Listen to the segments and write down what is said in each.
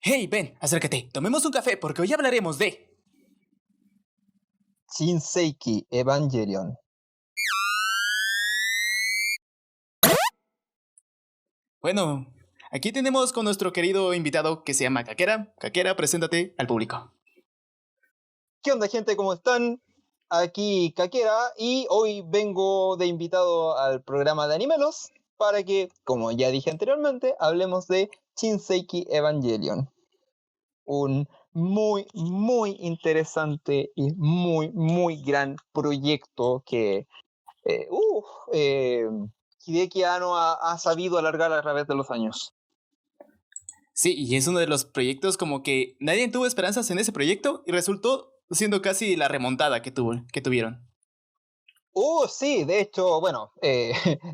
Hey, ven, acércate, tomemos un café porque hoy hablaremos de... Shinseiki Evangelion. Bueno, aquí tenemos con nuestro querido invitado que se llama Kakera. Kakera, preséntate al público. ¿Qué onda, gente? ¿Cómo están? Aquí Kakera y hoy vengo de invitado al programa de Animelos para que, como ya dije anteriormente, hablemos de Shinseiki Evangelion. Un muy interesante y muy gran proyecto que Hideki Anno ha sabido alargar a través de los años. Sí, y es uno de los proyectos como que nadie tuvo esperanzas en ese proyecto y resultó siendo casi la remontada que tuvieron. Sí, de hecho, bueno,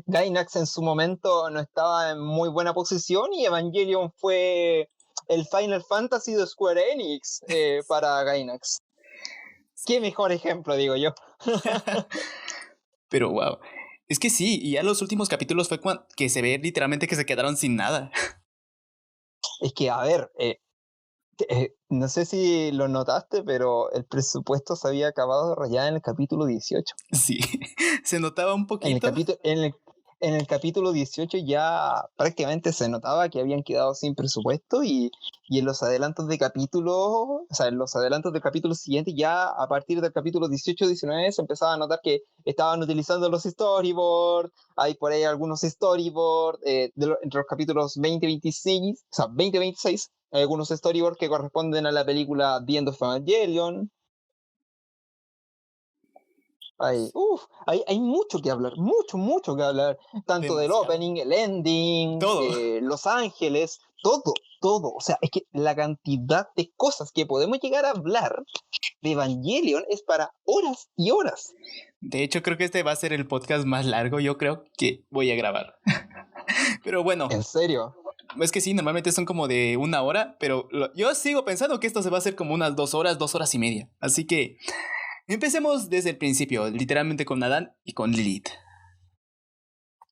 Gainax en su momento no estaba en muy buena posición y Evangelion fue el Final Fantasy de Square Enix para Gainax. Qué mejor ejemplo, digo yo. Pero wow, es que sí, y ya los últimos capítulos fue que se ve literalmente que se quedaron sin nada. Es que, a ver, no sé si lo notaste, pero el presupuesto se había acabado ya en el capítulo 18. Sí, se notaba un En el poquito. capítulo, en el capítulo 18 ya prácticamente se notaba que habían quedado sin presupuesto y en los adelantos de capítulo, o sea, en los adelantos del capítulo siguiente, ya a partir del capítulo 18-19 se empezaba a notar que estaban utilizando los storyboards, hay por ahí algunos storyboards, entre los capítulos 20-26, o sea, 20-26, hay algunos storyboards que corresponden a la película The End of Evangelion. Hay mucho que hablar, mucho que hablar, tanto del Demasiado. opening, el ending, Todo. Los Ángeles, todo. O sea, es que la cantidad de cosas que podemos llegar a hablar de Evangelion es para horas y horas. De hecho, creo que este va a ser el podcast más largo, yo creo que voy a grabar. Pero bueno, En serio. es que sí, normalmente son como de 1 hora, pero yo sigo pensando que esto se va a hacer como unas 2 horas, 2 horas y media. Así que empecemos desde el principio, literalmente con Adán y con Lilith.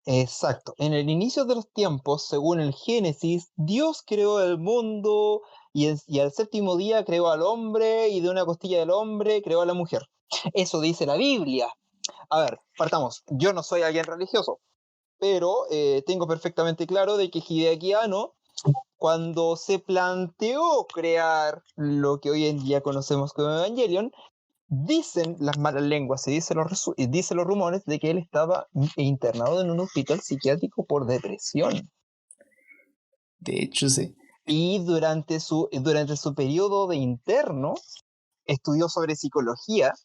Exacto. En el inicio de los tiempos, según el Génesis, Dios creó el mundo y al séptimo día creó al hombre y de una costilla del hombre creó a la mujer. Eso dice la Biblia. A ver, partamos. Yo no soy alguien religioso, pero tengo perfectamente claro de que Hideaki Anno, cuando se planteó crear lo que hoy en día conocemos como Evangelion, dicen las malas lenguas y dicen los rumores de que él estaba internado en un hospital psiquiátrico por depresión. De hecho, sí. Y durante su periodo de interno, estudió sobre psicología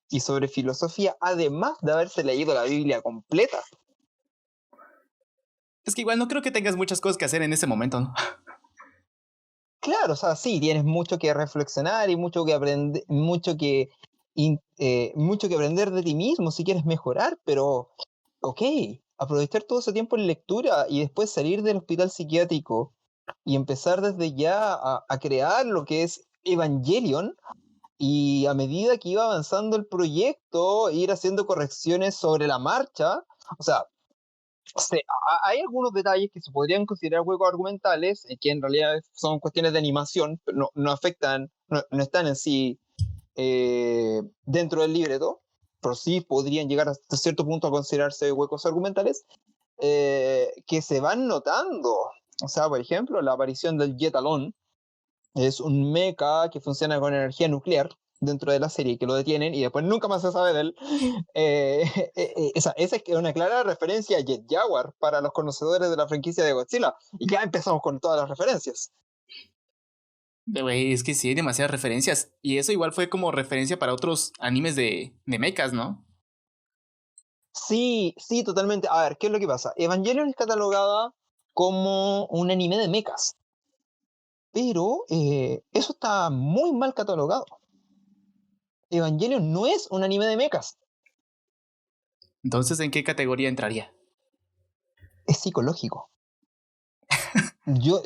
y sobre filosofía, además de haberse leído la Biblia completa. Es que igual no creo que tengas muchas cosas que hacer en ese momento, ¿no? Claro, o sea, sí, tienes mucho que reflexionar y mucho que aprender, mucho que aprender de ti mismo si quieres mejorar, pero, ok, aprovechar todo ese tiempo en lectura y después salir del hospital psiquiátrico y empezar desde ya a crear lo que es Evangelion, y a medida que iba avanzando el proyecto, ir haciendo correcciones sobre la marcha, o sea, hay algunos detalles que se podrían considerar huecos argumentales, que en realidad son cuestiones de animación, pero no afectan, no están en sí dentro del libreto, pero sí podrían llegar hasta cierto punto a considerarse huecos argumentales, que se van notando. O sea, por ejemplo, la aparición del Jetalon es un mecha que funciona con energía nuclear dentro de la serie, que lo detienen y después nunca más se sabe de él. Esa es una clara referencia a Jet Jaguar para los conocedores de la franquicia de Godzilla. Y ya empezamos con todas las referencias. Güey, es que sí hay demasiadas referencias. Y eso igual fue como referencia para otros animes de mechas, ¿no? Sí, totalmente. A ver, ¿qué es lo que pasa? Evangelion es catalogada como un anime de mechas, pero eso está muy mal catalogado. Evangelion no es un anime de mechas, Entonces, ¿en qué categoría entraría? es psicológico. Yo,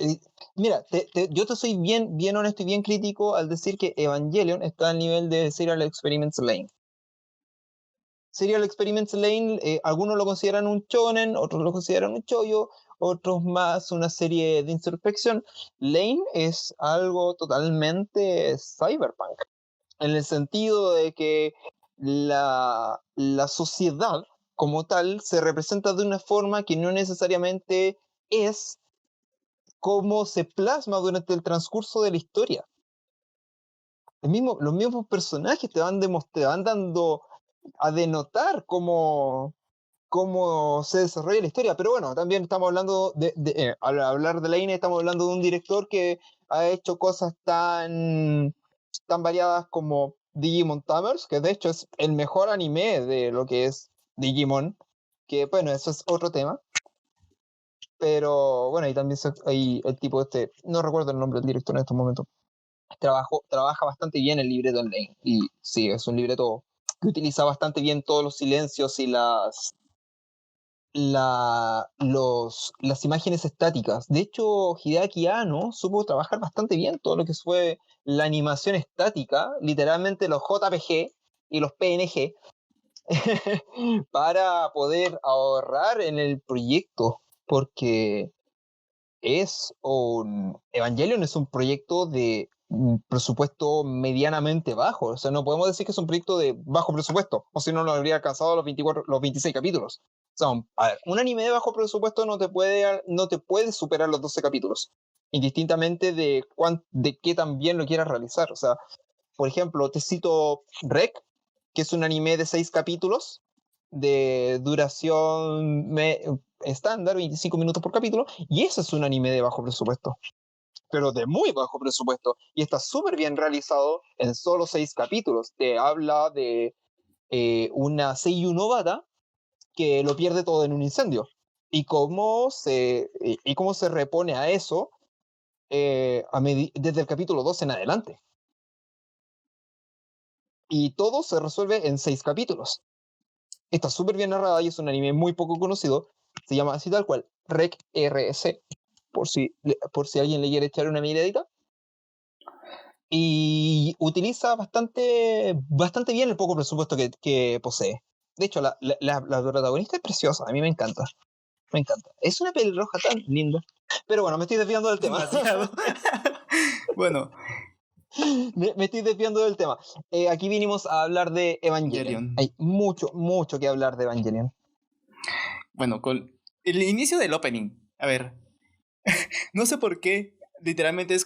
mira, yo te soy bien honesto y bien crítico al decir que Evangelion está al nivel de Serial Experiments Lane. Serial Experiments Lane, algunos lo consideran un shonen, otros lo consideran un choyo, otros más una serie de introspección. Lane es algo totalmente cyberpunk, en el sentido de que la sociedad como tal se representa de una forma que no necesariamente es como se plasma durante el transcurso de la historia. Los mismos personajes te van dando a denotar cómo se desarrolla la historia. Pero bueno, también estamos hablando al hablar de Lane, estamos hablando de un director que ha hecho cosas tan variadas como Digimon Tamers, que de hecho es el mejor anime de lo que es Digimon, que bueno, eso es otro tema. Pero bueno, y también hay el tipo no recuerdo el nombre del director en estos momentos, trabaja bastante bien el libreto en Lane, y sí, es un libreto que utiliza bastante bien todos los silencios y las imágenes estáticas. De hecho, Hideaki Anno supo trabajar bastante bien todo lo que fue la animación estática, literalmente los JPG y los PNG, para poder ahorrar en el proyecto, porque Evangelion es un proyecto de presupuesto medianamente bajo. O sea, no podemos decir que es un proyecto de bajo presupuesto, o si no, no habría alcanzado los 26 capítulos. O sea, a ver, un anime de bajo presupuesto no te puede superar los 12 capítulos, indistintamente de qué tan bien lo quieras realizar. O sea, por ejemplo, te cito Rec, que es un anime de 6 capítulos, de duración estándar, 25 minutos por capítulo, y ese es un anime de bajo presupuesto, pero de muy bajo presupuesto, y está súper bien realizado en solo 6 capítulos. Te habla de una seiyuu novata que lo pierde todo en un incendio, y cómo se repone a eso desde el capítulo 2 en adelante. Y todo se resuelve en 6 capítulos. Está súper bien narrada y es un anime muy poco conocido. Se llama así tal cual, Rec RS, por si alguien le quiere echar una miradita. Y utiliza bastante bien el poco presupuesto que posee. De hecho, la protagonista es preciosa, a mí me encanta. Me encanta. Es una pelirroja tan linda. Pero bueno, me estoy desviando del tema. Demasiado. Bueno, me estoy desviando del tema. Aquí vinimos a hablar de Evangelion. Evangelion. Hay mucho, mucho que hablar de Evangelion. Bueno, con el inicio del opening. A ver, no sé por qué. Literalmente es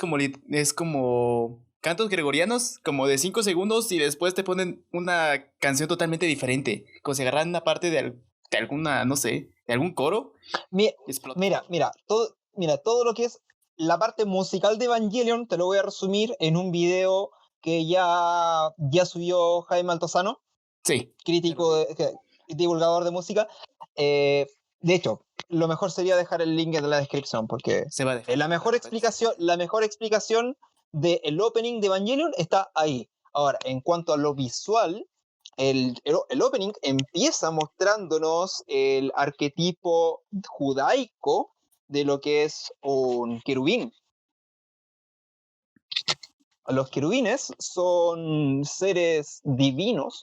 como cantos gregorianos, como de 5 segundos, y después te ponen una canción totalmente diferente. Como si agarran una parte de alguna, no sé, de algún coro. Explota. Todo lo que es la parte musical de Evangelion te lo voy a resumir en un video que ya subió Jaime Altozano, Sí. crítico, divulgador de música. De hecho, lo mejor sería dejar el link en la descripción, porque Se va a dejar. la mejor explicación del opening de Evangelion está ahí. Ahora, en cuanto a lo visual, el opening empieza mostrándonos el arquetipo judaico de lo que es un querubín. Los querubines son seres divinos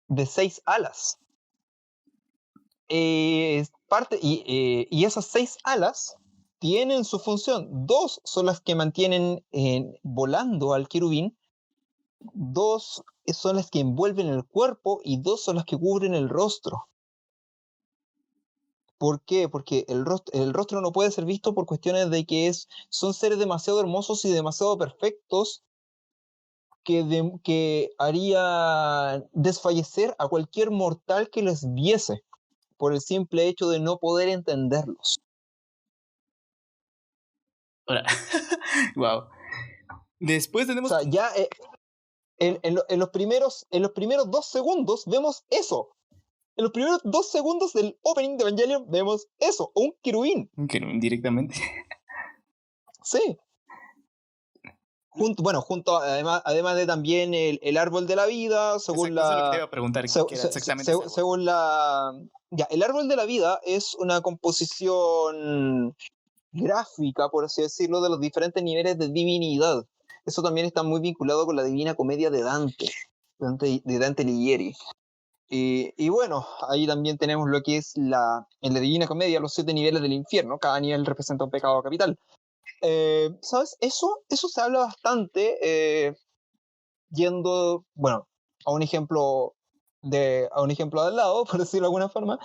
de 6 alas. Y esas 6 alas tienen su función. 2 son las que mantienen volando al querubín, 2 son las que envuelven el cuerpo y 2 son las que cubren el rostro. ¿Por qué? Porque el rostro no puede ser visto por cuestiones de que son seres demasiado hermosos y demasiado perfectos que haría desfallecer a cualquier mortal que les viese por el simple hecho de no poder entenderlos. Wow. Después tenemos. O sea, ya en los primeros 2 segundos vemos eso. En los primeros 2 segundos del opening de Evangelion vemos eso, un querubín. Directamente. Sí. Además de también el árbol de la vida, según Exacto, eso es lo que te la... iba a preguntar. se- ¿Qué era se- exactamente ese árbol? según la... Ya, el árbol de la vida es una composición gráfica, por así decirlo, de los diferentes niveles de divinidad. Eso también está muy vinculado con la Divina Comedia de Dante Alighieri. Y bueno, ahí también tenemos lo que es en la Divina Comedia, los 7 niveles del infierno. Cada nivel representa un pecado capital. ¿Sabes? Eso se habla bastante yendo, bueno, a un ejemplo a un ejemplo de al lado, por decirlo de alguna forma.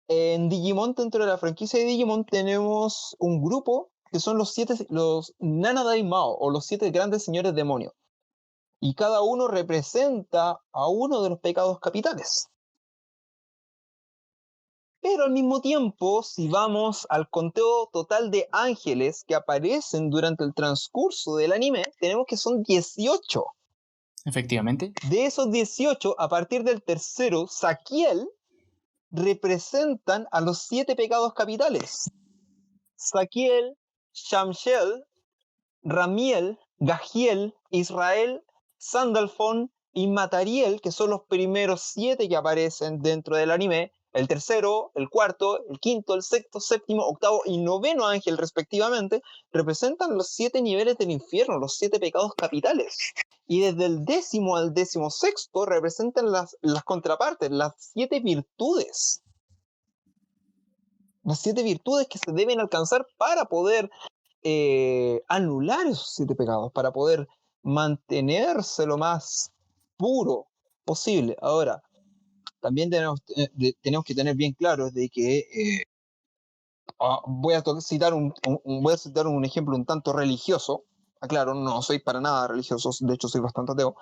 En Digimon, dentro de la franquicia de Digimon, tenemos un grupo que son los Nanadai Mao, o los 7 grandes señores demonios. Y cada uno representa a uno de los pecados capitales. Pero al mismo tiempo, si vamos al conteo total de ángeles que aparecen durante el transcurso del anime, tenemos que son 18. Efectivamente. De esos 18, a partir del tercero, Saquiel, representan a los 7 pecados capitales. Saquiel, Shamshel, Ramiel, Gajiel, Israel, Sandalfon y Matariel, que son los primeros 7 que aparecen dentro del anime. El tercero, el cuarto, el quinto, el sexto, séptimo, octavo y noveno ángel respectivamente, representan los 7 niveles del infierno, los 7 pecados capitales. Y desde el 10º al 16º representan las contrapartes, las 7 virtudes. Las 7 virtudes que se deben alcanzar para poder anular esos 7 pecados, para poder mantenerse lo más puro posible. Ahora, también tenemos que tener bien claro de que voy a citar un ejemplo un tanto religioso. Claro, no soy para nada religioso, de hecho soy bastante ateo.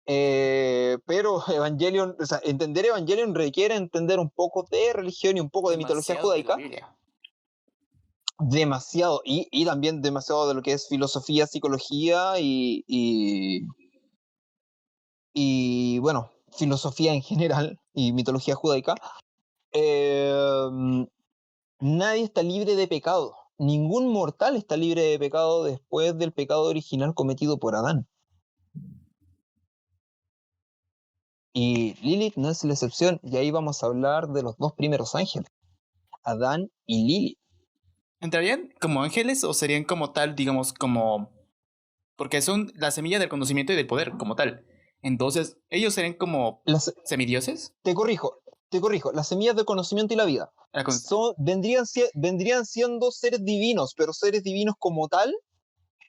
Pero Evangelion, o sea, entender Evangelion requiere entender un poco de religión y un poco de mitología judaica. Demasiado, y también demasiado de lo que es filosofía, psicología y bueno, filosofía en general y mitología judaica. Nadie está libre de pecado. Ningún mortal está libre de pecado después del pecado original cometido por Adán. Y Lilith no es la excepción, y ahí vamos a hablar de los 2 primeros ángeles, Adán y Lilith. ¿Entrarían como ángeles o serían como tal, digamos, como... Porque son la semilla del conocimiento y del poder, como tal. Entonces, ¿ellos serían como semidioses? Te corrijo, las semillas del conocimiento y la vida vendrían siendo seres divinos, pero seres divinos como tal,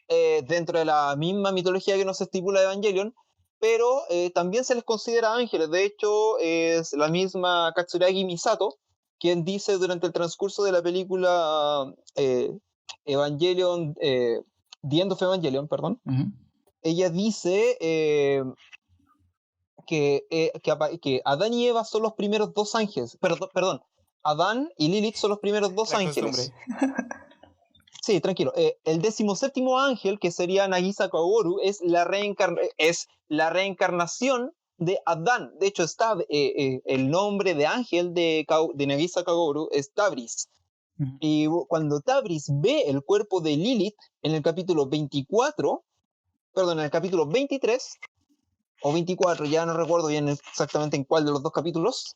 dentro de la misma mitología que nos estipula Evangelion, pero también se les considera ángeles. De hecho, es la misma Katsuragi Misato quien dice durante el transcurso de la película Evangelion, The End of Evangelion, perdón, ella dice que Adán y Eva son los primeros 2 ángeles. Perdón, Adán y Lilith son los primeros 2 ángeles. Sí, tranquilo. El 17º ángel, que sería Nagisa Kaworu, es la reencarnación de Adán. De hecho, está el nombre de ángel de Nagisa Kaworu es Tabris. Y cuando Tabris ve el cuerpo de Lilith en el capítulo 24, perdón, en el capítulo 23 o 24, ya no recuerdo bien exactamente en cuál de los 2 capítulos,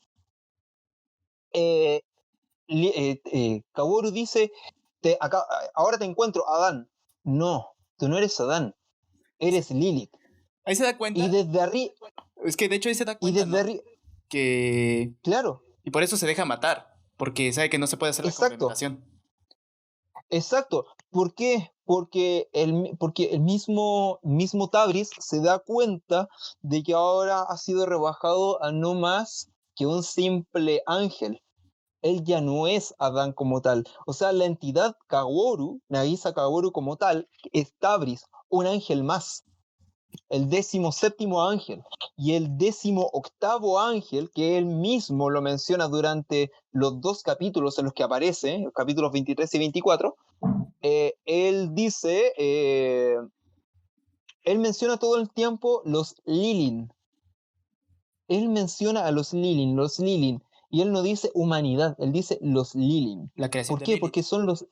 Kaworu dice, ahora te encuentro, Adán. No, tú no eres Adán, eres Lilith. Ahí se da cuenta. Y desde arriba... Es que de hecho ahí se da cuenta, ¿no? Que... Claro. Y por eso se deja matar, porque sabe que no se puede hacer la complementación. Exacto. ¿Por qué? Porque el mismo Tabris se da cuenta de que ahora ha sido rebajado a no más que un simple ángel. Él ya no es Adán como tal. O sea, la entidad Kaworu, Nagisa Kaworu como tal, es Tabris, un ángel más. El 17º ángel. Y el 18º ángel, que él mismo lo menciona durante los 2 capítulos en los que aparece, los capítulos 23 y 24, él dice, él menciona todo el tiempo los Lilin. Él menciona a los Lilin, y él no dice humanidad, él dice los Lilin. La creación. ¿Por qué? Porque son los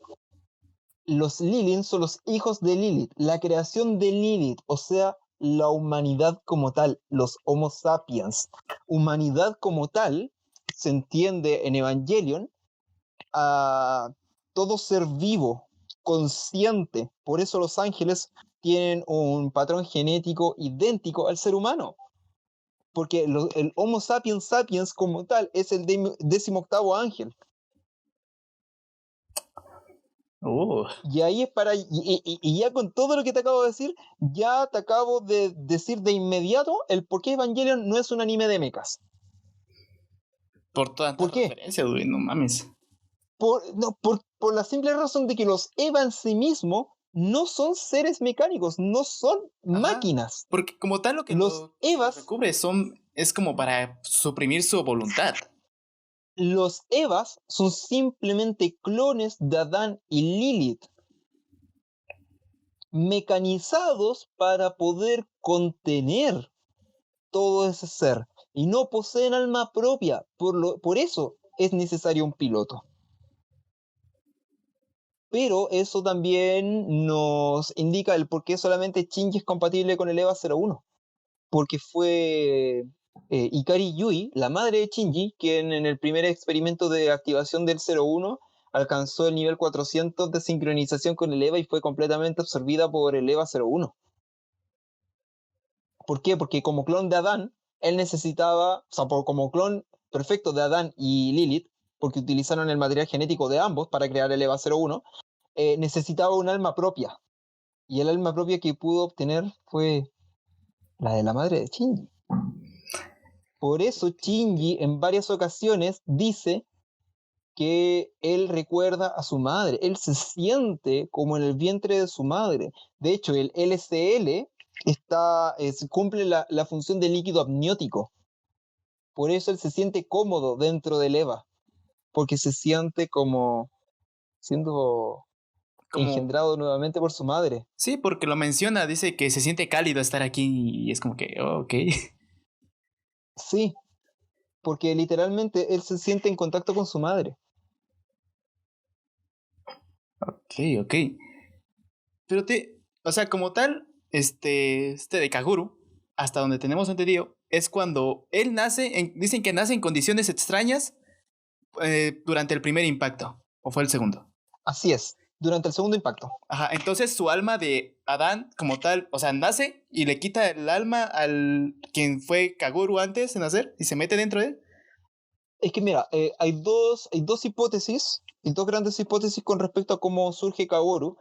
Lilin son los hijos de Lilith, la creación de Lilith, o sea, la humanidad como tal, los Homo sapiens. Humanidad como tal se entiende en Evangelion a todo ser vivo, consciente. Por eso los ángeles tienen un patrón genético idéntico al ser humano. porque el Homo sapiens sapiens como tal es el 18º ángel. Y ahí es para. Y ya con todo lo que te acabo de decir, ya te acabo de decir de inmediato el por qué Evangelion no es un anime de mechas. Por tanta ¿Por qué? referencia, güey, no mames. Por la simple razón de que los Eva en sí mismos no son seres mecánicos, no son máquinas. Porque como tal lo que Los Evas, recubre es como para suprimir su voluntad. los Evas son simplemente clones de Adán y Lilith, mecanizados para poder contener todo ese ser, y no poseen alma propia, por eso es necesario un piloto. Pero eso también nos indica el por qué solamente Shinji es compatible con el EVA 01. Porque fue Ikari Yui, la madre de Shinji, quien en el primer experimento de activación del 01 alcanzó el nivel 400 de sincronización con el EVA y fue completamente absorbida por el EVA 01. ¿Por qué? Porque como clon de Adán, él necesitaba, o sea, como clon perfecto de Adán y Lilith, porque utilizaron el material genético de ambos para crear el EVA 01, necesitaba un alma propia. Y el alma propia que pudo obtener fue la de la madre de Shinji. Por eso Shinji en varias ocasiones dice que él recuerda a su madre, él se siente como en el vientre de su madre. De hecho, el LCL cumple la función de líquido amniótico. Por eso él se siente cómodo dentro del EVA, porque se siente como siendo engendrado nuevamente por su madre. Sí, porque lo menciona, dice que se siente cálido estar aquí y es como que, ok. Sí, porque literalmente él se siente en contacto con su madre. Ok. Pero o sea, como tal, este de Kaguru, hasta donde tenemos entendido, es cuando él nace, dicen que nace en condiciones extrañas durante el primer impacto, o fue el segundo. Así es, durante el segundo impacto. Ajá, entonces su alma de Adán como tal, o sea, nace y le quita el alma al quien fue Kaguru antes de nacer y se mete dentro de él. Es que mira, hay dos hipótesis, y dos grandes hipótesis con respecto a cómo surge Kaworu,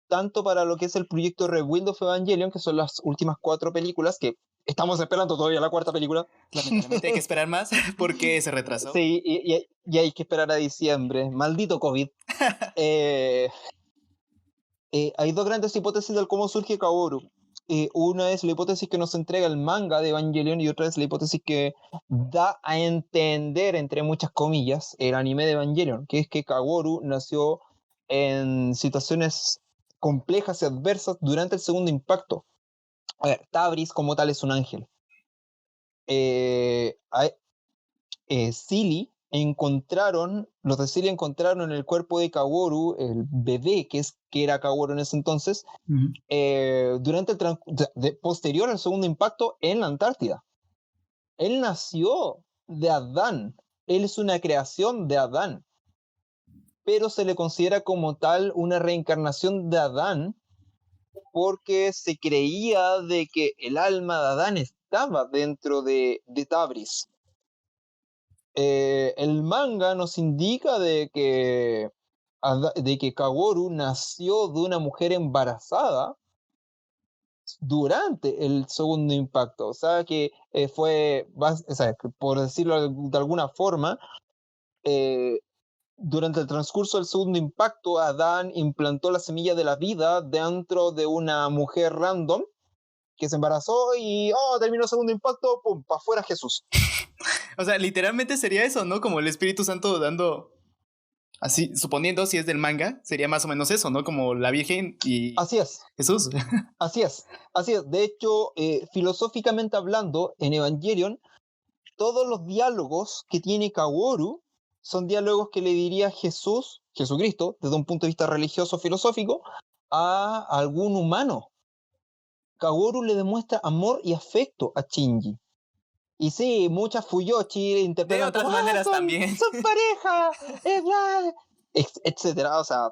tanto para lo que es el proyecto Rebuild of Evangelion, que son las últimas 4 películas, que estamos esperando todavía la 4ª película. Lamentablemente hay que esperar más porque se retrasó. Sí, y hay que esperar a diciembre. Maldito COVID. Hay dos grandes hipótesis de cómo surge Kaworu. Una es la hipótesis que nos entrega el manga de Evangelion y otra es la hipótesis que da a entender, entre muchas comillas, el anime de Evangelion, que es que Kaworu nació en situaciones complejas y adversas durante el segundo impacto. A ver, Tabris como tal es un ángel. Los de Silly encontraron en el cuerpo de Kaworu, el bebé que era Kaworu en ese entonces, durante posterior al segundo impacto en la Antártida. Él nació de Adán, él es una creación de Adán, pero se le considera como tal una reencarnación de Adán porque se creía de que el alma de Adán estaba dentro de Tabris. El manga nos indica de que Kaworu nació de una mujer embarazada durante el segundo impacto. O sea que por decirlo de alguna forma, durante el transcurso del segundo impacto, Adán implantó la semilla de la vida dentro de una mujer random que se embarazó y terminó el segundo impacto, pum, para afuera Jesús. O sea, literalmente sería eso, ¿no? Como el Espíritu Santo dando, así, suponiendo si es del manga, sería más o menos eso, ¿no? Como la Virgen y así es. Jesús. Así es. De hecho, filosóficamente hablando, en Evangelion, todos los diálogos que tiene Kaworu son diálogos que le diría Jesucristo, desde un punto de vista religioso filosófico, a algún humano. Kaworu le demuestra amor y afecto a Shinji. Y sí, muchas Fuyoshi interpretan de otras como, maneras también. son pareja, etcétera. O sea,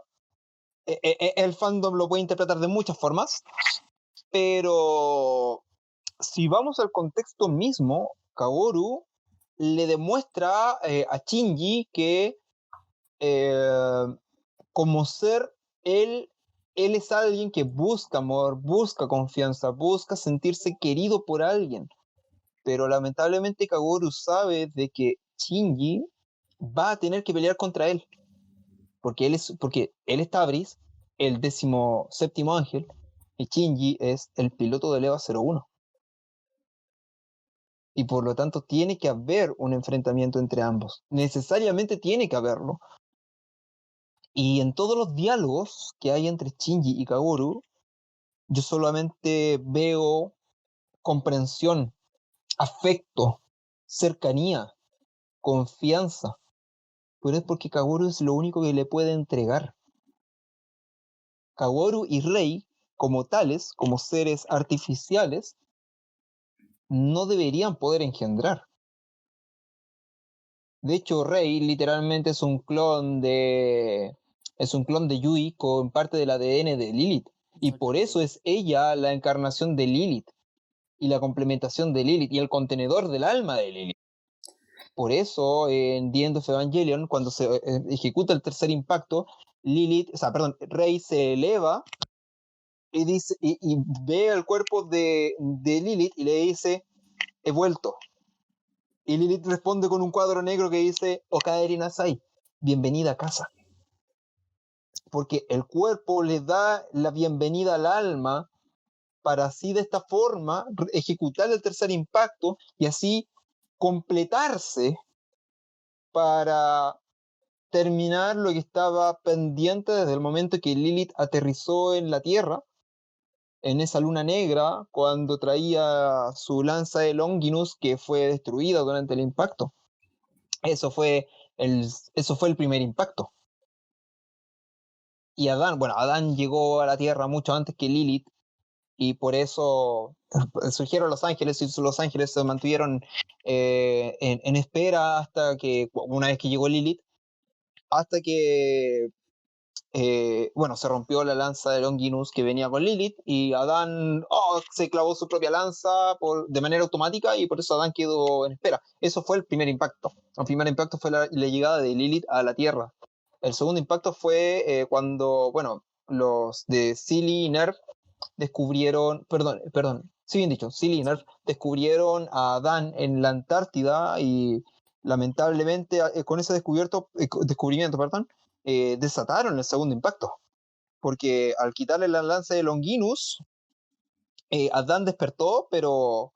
el fandom lo puede interpretar de muchas formas, pero si vamos al contexto mismo, Kaworu le demuestra a Shinji que como ser, él es alguien que busca amor, busca confianza, busca sentirse querido por alguien. Pero lamentablemente Kaworu sabe de que Shinji va a tener que pelear contra él. Porque él es Tabris, el 17º ángel, y Shinji es el piloto del EVA-01. Y por lo tanto tiene que haber un enfrentamiento entre ambos. Necesariamente tiene que haberlo. Y en todos los diálogos que hay entre Shinji y Kaworu, yo solamente veo comprensión, afecto, cercanía, confianza. Pero es porque Kaworu es lo único que le puede entregar. Kaworu y Rei, como tales, como seres artificiales, no deberían poder engendrar. De hecho, Rei literalmente es un clon de Yui con parte del ADN de Lilith. Y por eso es ella la encarnación de Lilith y la complementación de Lilith y el contenedor del alma de Lilith. Por eso en The End of Evangelion, cuando se ejecuta el tercer impacto, Rei se eleva y dice y ve el cuerpo de Lilith y le dice: he vuelto. Y Lilith responde con un cuadro negro que dice: Okaeri Nasai, bienvenida a casa. Porque el cuerpo le da la bienvenida al alma para así de esta forma ejecutar el tercer impacto y así completarse para terminar lo que estaba pendiente desde el momento que Lilith aterrizó en la Tierra, en esa luna negra, cuando traía su lanza de Longinus, que fue destruida durante el impacto. Eso fue el primer impacto. Y Adán llegó a la Tierra mucho antes que Lilith, y por eso surgieron los ángeles, y los ángeles se mantuvieron en espera hasta que, una vez que llegó Lilith, hasta que se rompió la lanza de Longinus que venía con Lilith, y Adán se clavó su propia lanza de manera automática, y por eso Adán quedó en espera. Eso fue el primer impacto. El primer impacto fue la llegada de Lilith a la Tierra. El segundo impacto fue cuando, los de Silly y Nerf descubrieron, sí bien dicho, Silly y Nerf descubrieron a Adán en la Antártida, y lamentablemente con ese descubrimiento, desataron el segundo impacto, porque al quitarle la lanza de Longinus, Adán despertó, pero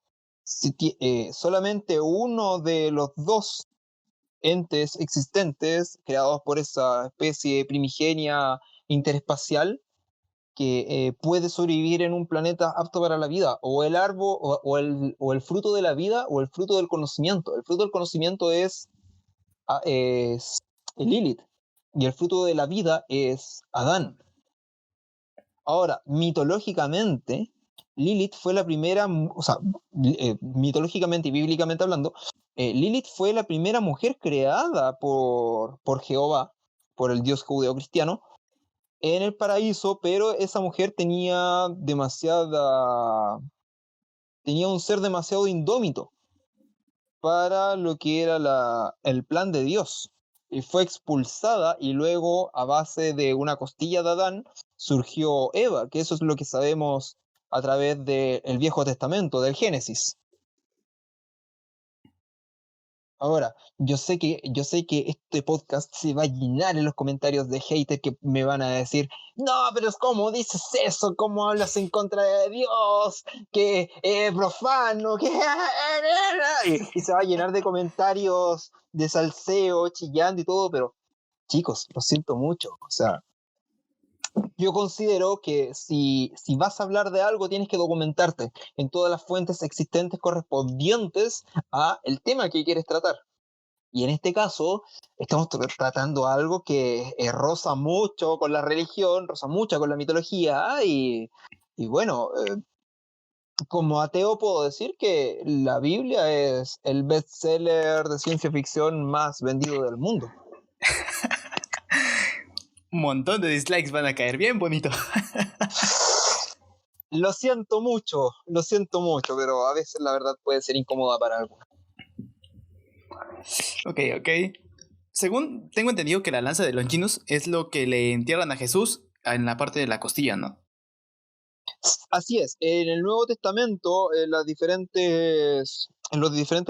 solamente uno de los dos entes existentes creados por esa especie primigenia interespacial que puede sobrevivir en un planeta apto para la vida, o el árbol, o el fruto de la vida, o el fruto del conocimiento. El fruto del conocimiento es Lilith, y el fruto de la vida es Adán. Ahora, mitológicamente, Lilith fue la primera, mitológicamente y bíblicamente hablando, Lilith fue la primera mujer creada por Jehová, por el Dios judeocristiano, en el paraíso, pero esa mujer tenía un ser demasiado indómito para lo que era el plan de Dios. Y fue expulsada, y luego, a base de una costilla de Adán, surgió Eva, que eso es lo que sabemos a través del Viejo Testamento, del Génesis. Ahora, yo sé que este podcast se va a llenar en los comentarios de haters que me van a decir: no, pero ¿cómo dices eso? ¿Cómo hablas en contra de Dios? Que es profano, que... y se va a llenar de comentarios de salseo, chillando y todo, pero chicos, lo siento mucho. O sea, yo considero que si vas a hablar de algo, tienes que documentarte en todas las fuentes existentes correspondientes a el tema que quieres tratar. Y en este caso, estamos tratando algo que roza mucho con la religión, roza mucho con la mitología, y bueno, como ateo puedo decir que la Biblia es el bestseller de ciencia ficción más vendido del mundo. Un montón de dislikes van a caer bien bonito. Lo siento mucho, pero a veces la verdad puede ser incómoda para algunos. Ok, ok. Según tengo entendido que la lanza de Longinus es lo que le entierran a Jesús en la parte de la costilla, ¿no? Así es, en el Nuevo Testamento, en los diferentes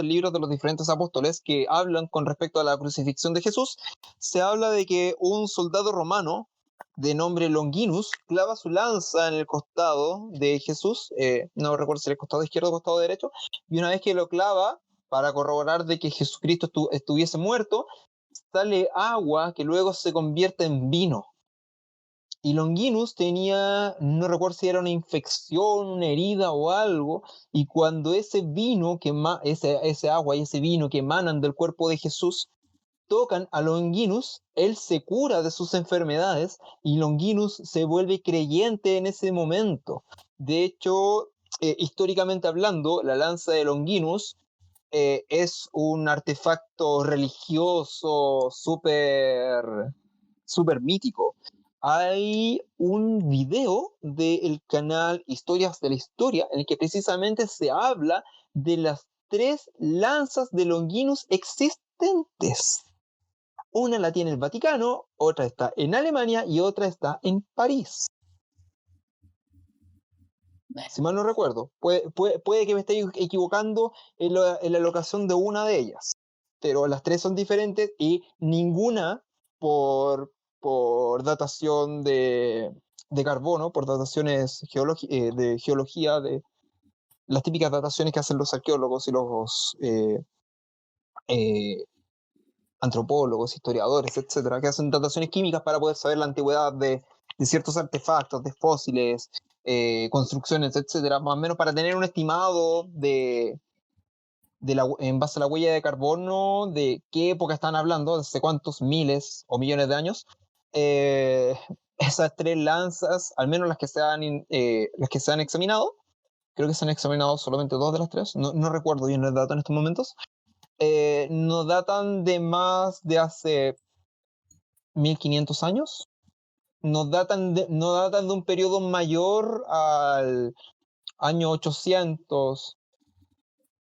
libros de los diferentes apóstoles que hablan con respecto a la crucifixión de Jesús, se habla de que un soldado romano de nombre Longinus clava su lanza en el costado de Jesús, no recuerdo si era el costado izquierdo o el costado derecho, y una vez que lo clava, para corroborar de que Jesucristo estuviese muerto, sale agua que luego se convierte en vino. Y Longinus tenía, no recuerdo si era una infección, una herida o algo, y cuando ese vino, ese agua y ese vino que emanan del cuerpo de Jesús tocan a Longinus, él se cura de sus enfermedades y Longinus se vuelve creyente en ese momento. De hecho, históricamente hablando, la lanza de Longinus es un artefacto religioso súper mítico. Hay un video del canal Historias de la Historia en el que precisamente se habla de las 3 lanzas de Longinus existentes. Una la tiene el Vaticano, otra está en Alemania y otra está en París. Si mal no recuerdo, puede que me esté equivocando en la locación de una de ellas, pero las 3 son diferentes y ninguna por datación de carbono, por dataciones de geología, de las típicas dataciones que hacen los arqueólogos y los antropólogos, historiadores, etcétera, que hacen dataciones químicas para poder saber la antigüedad de ciertos artefactos, de fósiles, construcciones, etcétera, más o menos para tener un estimado en base a la huella de carbono de qué época están hablando, desde cuántos miles o millones de años. Esas 3 lanzas, al menos las que se han examinado, creo que se han examinado solamente 2 de las 3, no recuerdo bien el dato en estos momentos, no datan de más de hace 1500 años, no datan de un periodo mayor al año 800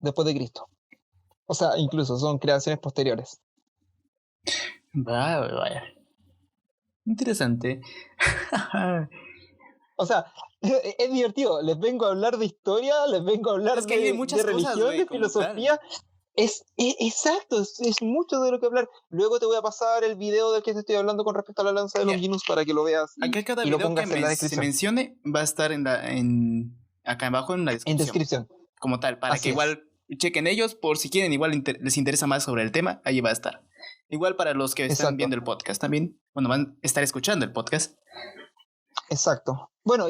después de Cristo. O sea, incluso son creaciones posteriores. Vaya. Interesante. O sea, es divertido. Les vengo a hablar de historia, les vengo a hablar Es que hay muchas de cosas, religión, güey, de como filosofía. tal. Exacto, es mucho de lo que hablar. Luego te voy a pasar el video del que te estoy hablando con respecto a la lanza de Ya, Longinus para que lo veas acá cada y lo video que pongas en la se descripción. mencione va a estar acá abajo en la En descripción. descripción. Como tal, para Así que es. igual chequen ellos, por si quieren, igual les interesa más sobre el tema, ahí va a estar. Igual para los que están Exacto. viendo el podcast también, bueno, van a estar escuchando el podcast. Exacto. Bueno,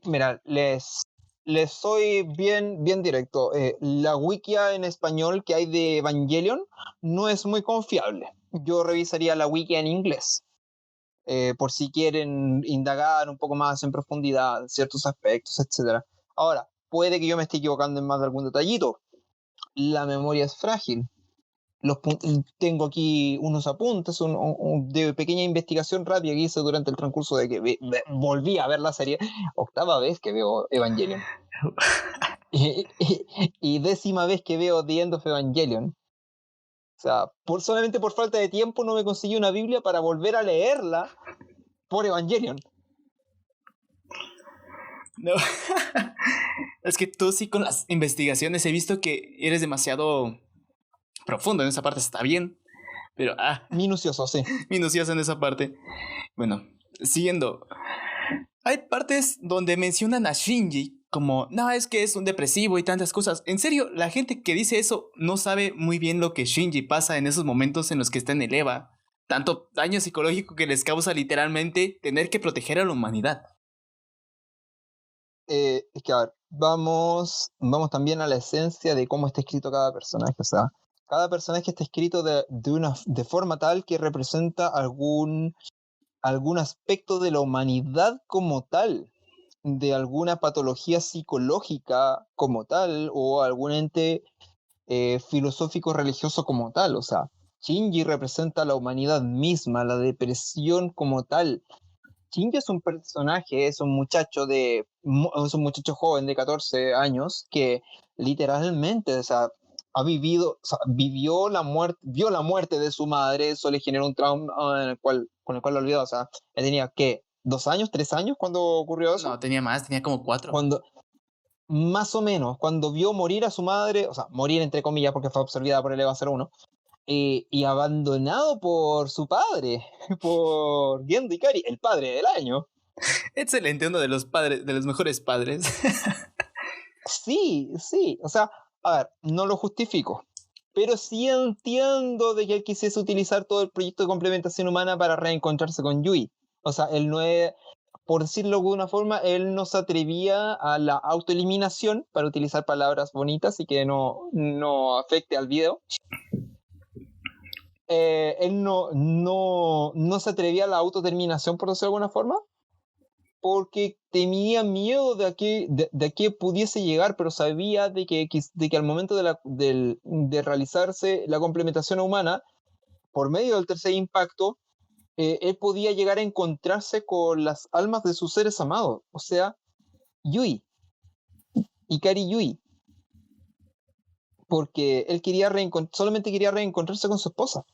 mira, les soy bien directo. La wikia en español que hay de Evangelion no es muy confiable. Yo revisaría la wikia en inglés, por si quieren indagar un poco más en profundidad en ciertos aspectos, etc. Ahora, puede que yo me esté equivocando en más de algún detallito. La memoria es frágil. Tengo aquí unos apuntes de pequeña investigación rápida que hice durante el transcurso de que volví a ver la serie. 8ª vez que veo Evangelion. Y 10ª vez que veo The End of Evangelion. O sea, solamente por falta de tiempo no me conseguí una Biblia para volver a leerla por Evangelion. No. Es que tú sí con las investigaciones he visto que eres demasiado profundo en esa parte, está bien, pero Minucioso, sí. minucioso en esa parte. Bueno, siguiendo. Hay partes donde mencionan a Shinji como, no, es que es un depresivo y tantas cosas. En serio, la gente que dice eso no sabe muy bien lo que Shinji pasa en esos momentos en los que está en el EVA. Tanto daño psicológico que les causa literalmente tener que proteger a la humanidad. Es que, a ver, vamos también a la esencia de cómo está escrito cada personaje. O sea, cada personaje está escrito de forma tal que representa algún aspecto de la humanidad como tal, de alguna patología psicológica como tal, o algún ente filosófico religioso como tal. O sea, Shinji representa la humanidad misma, la depresión como tal. Shinji es un personaje, es un muchacho joven de 14 años que literalmente, o sea, ha vivido, o sea, vio la muerte de su madre, eso le generó un trauma con el cual lo olvidó. O sea, él tenía, ¿qué? ¿2 años, 3 años cuando ocurrió eso? No, tenía más, tenía como 4. Cuando, más o menos, cuando vio morir a su madre, o sea, morir entre comillas porque fue absorbida por el EVA 01, y abandonado por su padre, por Gendo Ikari, el padre del año. Excelente, uno de los padres, de los mejores padres. Sí, sí, o sea, a ver, no lo justifico, pero sí entiendo de que él quisiese utilizar todo el proyecto de complementación humana para reencontrarse con Yui. O sea, él no es, por decirlo de una forma, él no se atrevía a la autoeliminación, para utilizar palabras bonitas y que no afecte al video. Él no se atrevía a la autodeterminación, por decirlo de alguna forma, porque tenía miedo de que pudiese llegar, pero sabía de que al momento de realizarse la complementación humana, por medio del tercer impacto, él podía llegar a encontrarse con las almas de sus seres amados, o sea, Yui, Ikari Yui, porque él solamente quería reencontrarse con su esposa,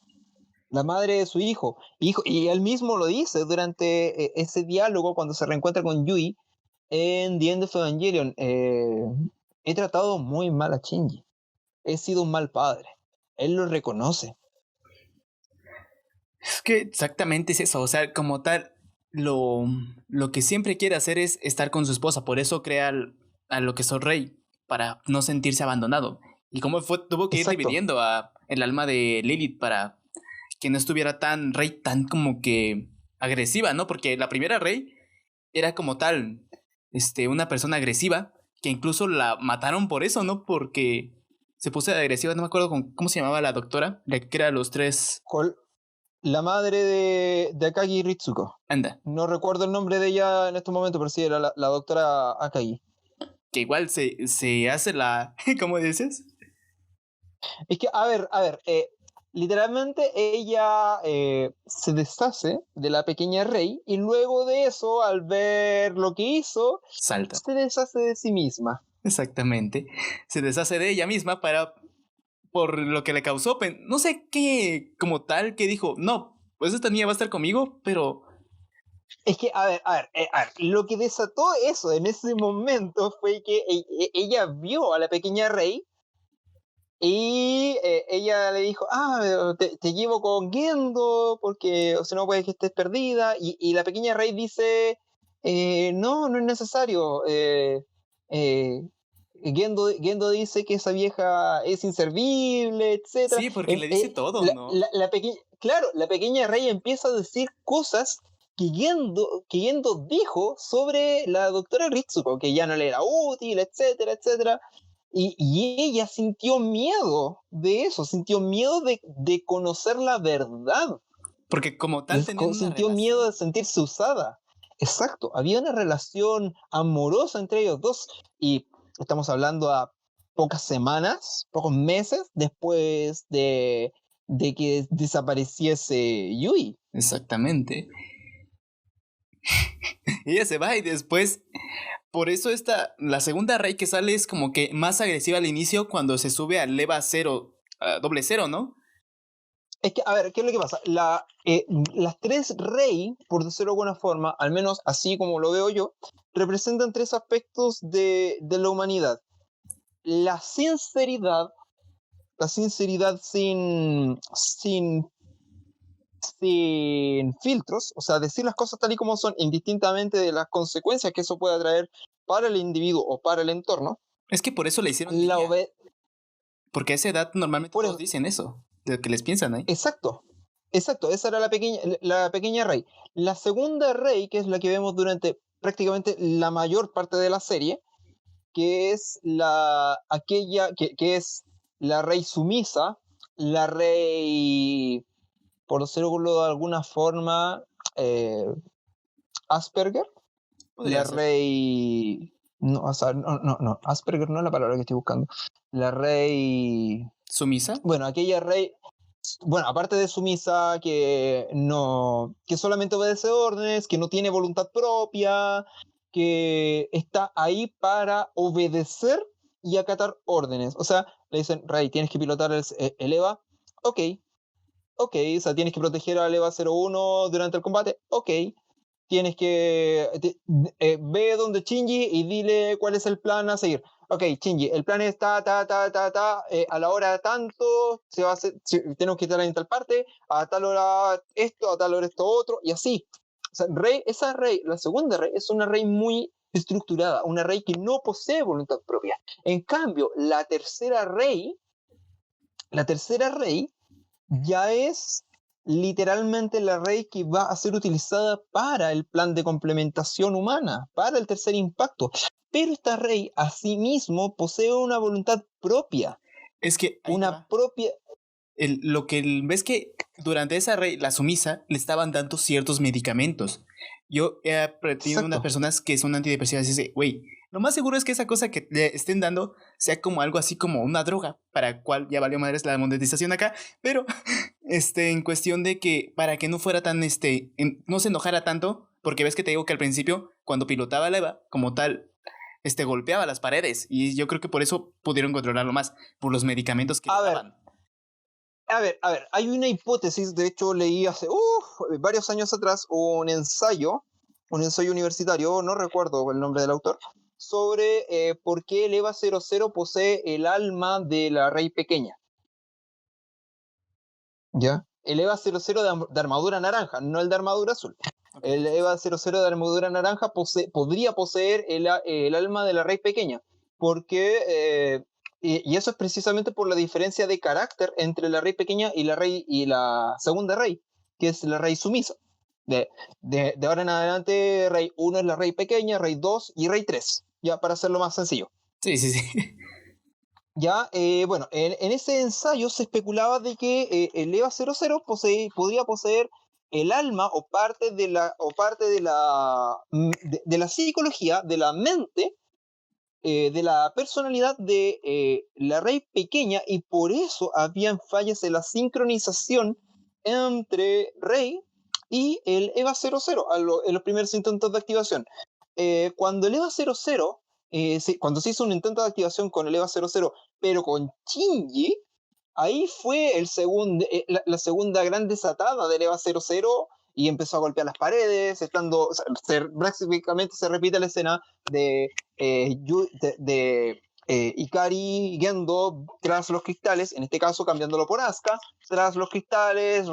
la madre de su hijo, y él mismo lo dice durante ese diálogo cuando se reencuentra con Yui en The End of Evangelion. He tratado muy mal a Shinji, he sido un mal padre, él lo reconoce. Es que exactamente es eso, o sea, como tal, lo que siempre quiere hacer es estar con su esposa, por eso crea a lo que es el rey, para no sentirse abandonado. Y como tuvo que ir Exacto. dividiendo a el alma de Lilith para que no estuviera tan rey, tan como que agresiva, ¿no? Porque la primera rey era como tal, una persona agresiva, que incluso la mataron por eso, ¿no? Porque se puso agresiva, no me acuerdo cómo se llamaba la doctora, la que era los 3. La madre de Akagi Ritsuko. Anda, No recuerdo el nombre de ella en estos momentos, pero sí era la doctora Akagi. que igual se hace la... ¿Cómo dices? Es que, a ver, literalmente ella se deshace de la pequeña Rey y luego de eso, al ver lo que hizo, Salta. se deshace de sí misma. Exactamente. Se deshace de ella misma por lo que le causó, no sé qué, como tal, que dijo, no, pues esta niña va a estar conmigo, pero... Es que, a ver, lo que desató eso en ese momento fue que ella vio a la pequeña Rey y ella le dijo, te llevo con Gendo porque o si no puede que estés perdida. Y la pequeña Rey dice, no es necesario. Eh, Gendo dice que esa vieja es inservible, etc. Sí, porque le dice todo, ¿no? Claro, la pequeña Rey empieza a decir cosas que Gendo dijo sobre la doctora Ritsuko, que ya no le era útil, etcétera, etcétera. Y ella sintió miedo de eso, sintió miedo de conocer la verdad, Porque como tal tenían una sintió miedo de relación. sentirse usada. Exacto, había una relación amorosa entre ellos dos y estamos hablando a pocas semanas, pocos meses después de que desapareciese Yui. Exactamente. Y ella se va y después... Por eso la segunda rey que sale es como que más agresiva al inicio cuando se sube al Leva 0, a doble cero, ¿no? Es que, a ver, ¿qué es lo que pasa? Las tres rey, por decirlo de alguna forma, al menos así como lo veo yo, representan tres aspectos de la humanidad. La sinceridad sin filtros, o sea, decir las cosas tal y como son, indistintamente de las consecuencias que eso pueda traer para el individuo o para el entorno. Es que por eso le hicieron La niña. obediencia. Porque a esa edad normalmente Por todos eso, dicen eso, de lo que les piensan, ¿eh? exacto, exacto, esa era la pequeña Rey. La segunda Rey, que es la que vemos durante prácticamente la mayor parte de la serie, que es aquella que es la Rey sumisa, la Rey, por decirlo de alguna forma, eh, Asperger, la Podría ser. Rey... No, o sea, no, Asperger no es la palabra que estoy buscando. La Rey... ¿Sumisa? Bueno, aquella Rey... Bueno, aparte de sumisa, que solamente obedece órdenes, que no tiene voluntad propia, que está ahí para obedecer y acatar órdenes. O sea, le dicen, Rey, tienes que pilotar el EVA, ok, o sea, tienes que proteger al EVA 01 durante el combate, ok, tienes que ve donde Shinji y dile cuál es el plan a seguir. Ok, Shinji, el plan es a la hora tanto, se va a hacer, tenemos que estar en tal parte, a tal hora esto, a tal hora esto otro, y así. O sea, esa Rey, la segunda Rey, es una Rey muy estructurada, una Rey que no posee voluntad propia. En cambio, la tercera Rey ya es literalmente la Rey que va a ser utilizada para el plan de complementación humana, para el tercer impacto. Pero esta Rey asimismo posee una voluntad propia. Es que ahí te Una va. propia... Ves que durante esa la sumisa le estaban dando ciertos medicamentos. Yo he aprendido de unas Exacto. personas que son antidepresivas y dice, güey, lo más seguro es que esa cosa que le estén dando sea como algo así como una droga, para cual ya valió madres la monetización acá, pero en cuestión de que para que no fuera tan, no se enojara tanto, porque ves que te digo que al principio, cuando pilotaba la EVA, como tal, golpeaba las paredes, y yo creo que por eso pudieron controlarlo más, por los medicamentos que le daban. A ver, hay una hipótesis, de hecho leí hace varios años atrás un ensayo universitario, no recuerdo el nombre del autor, sobre por qué el EVA 00 posee el alma de la Rey pequeña. ¿Ya? El EVA 00 de armadura naranja, no el de armadura azul. Okay. El EVA 00 de armadura naranja podría poseer el alma de la Rey pequeña, porque y eso es precisamente por la diferencia de carácter entre la Rey pequeña y la segunda Rey, que es la Rey sumisa. De ahora en adelante, Rey 1 es la Rey pequeña, Rey 2 y Rey 3, ya para hacerlo más sencillo. Sí. Ya, bueno, en ese ensayo se especulaba de que el EVA 00 podría poseer el alma o parte de la psicología, de la mente, de la personalidad de la Rey pequeña, y por eso habían fallas en la sincronización entre Rey y el EVA 00 en los primeros intentos de activación. Cuando el EVA 00, cuando se hizo un intento de activación con el EVA 00, pero con Shinji, ahí fue la segunda gran desatada del EVA 00, y empezó a golpear las paredes, prácticamente se repite la escena de Ikari Gendo tras los cristales, en este caso cambiándolo por Asuka, tras los cristales,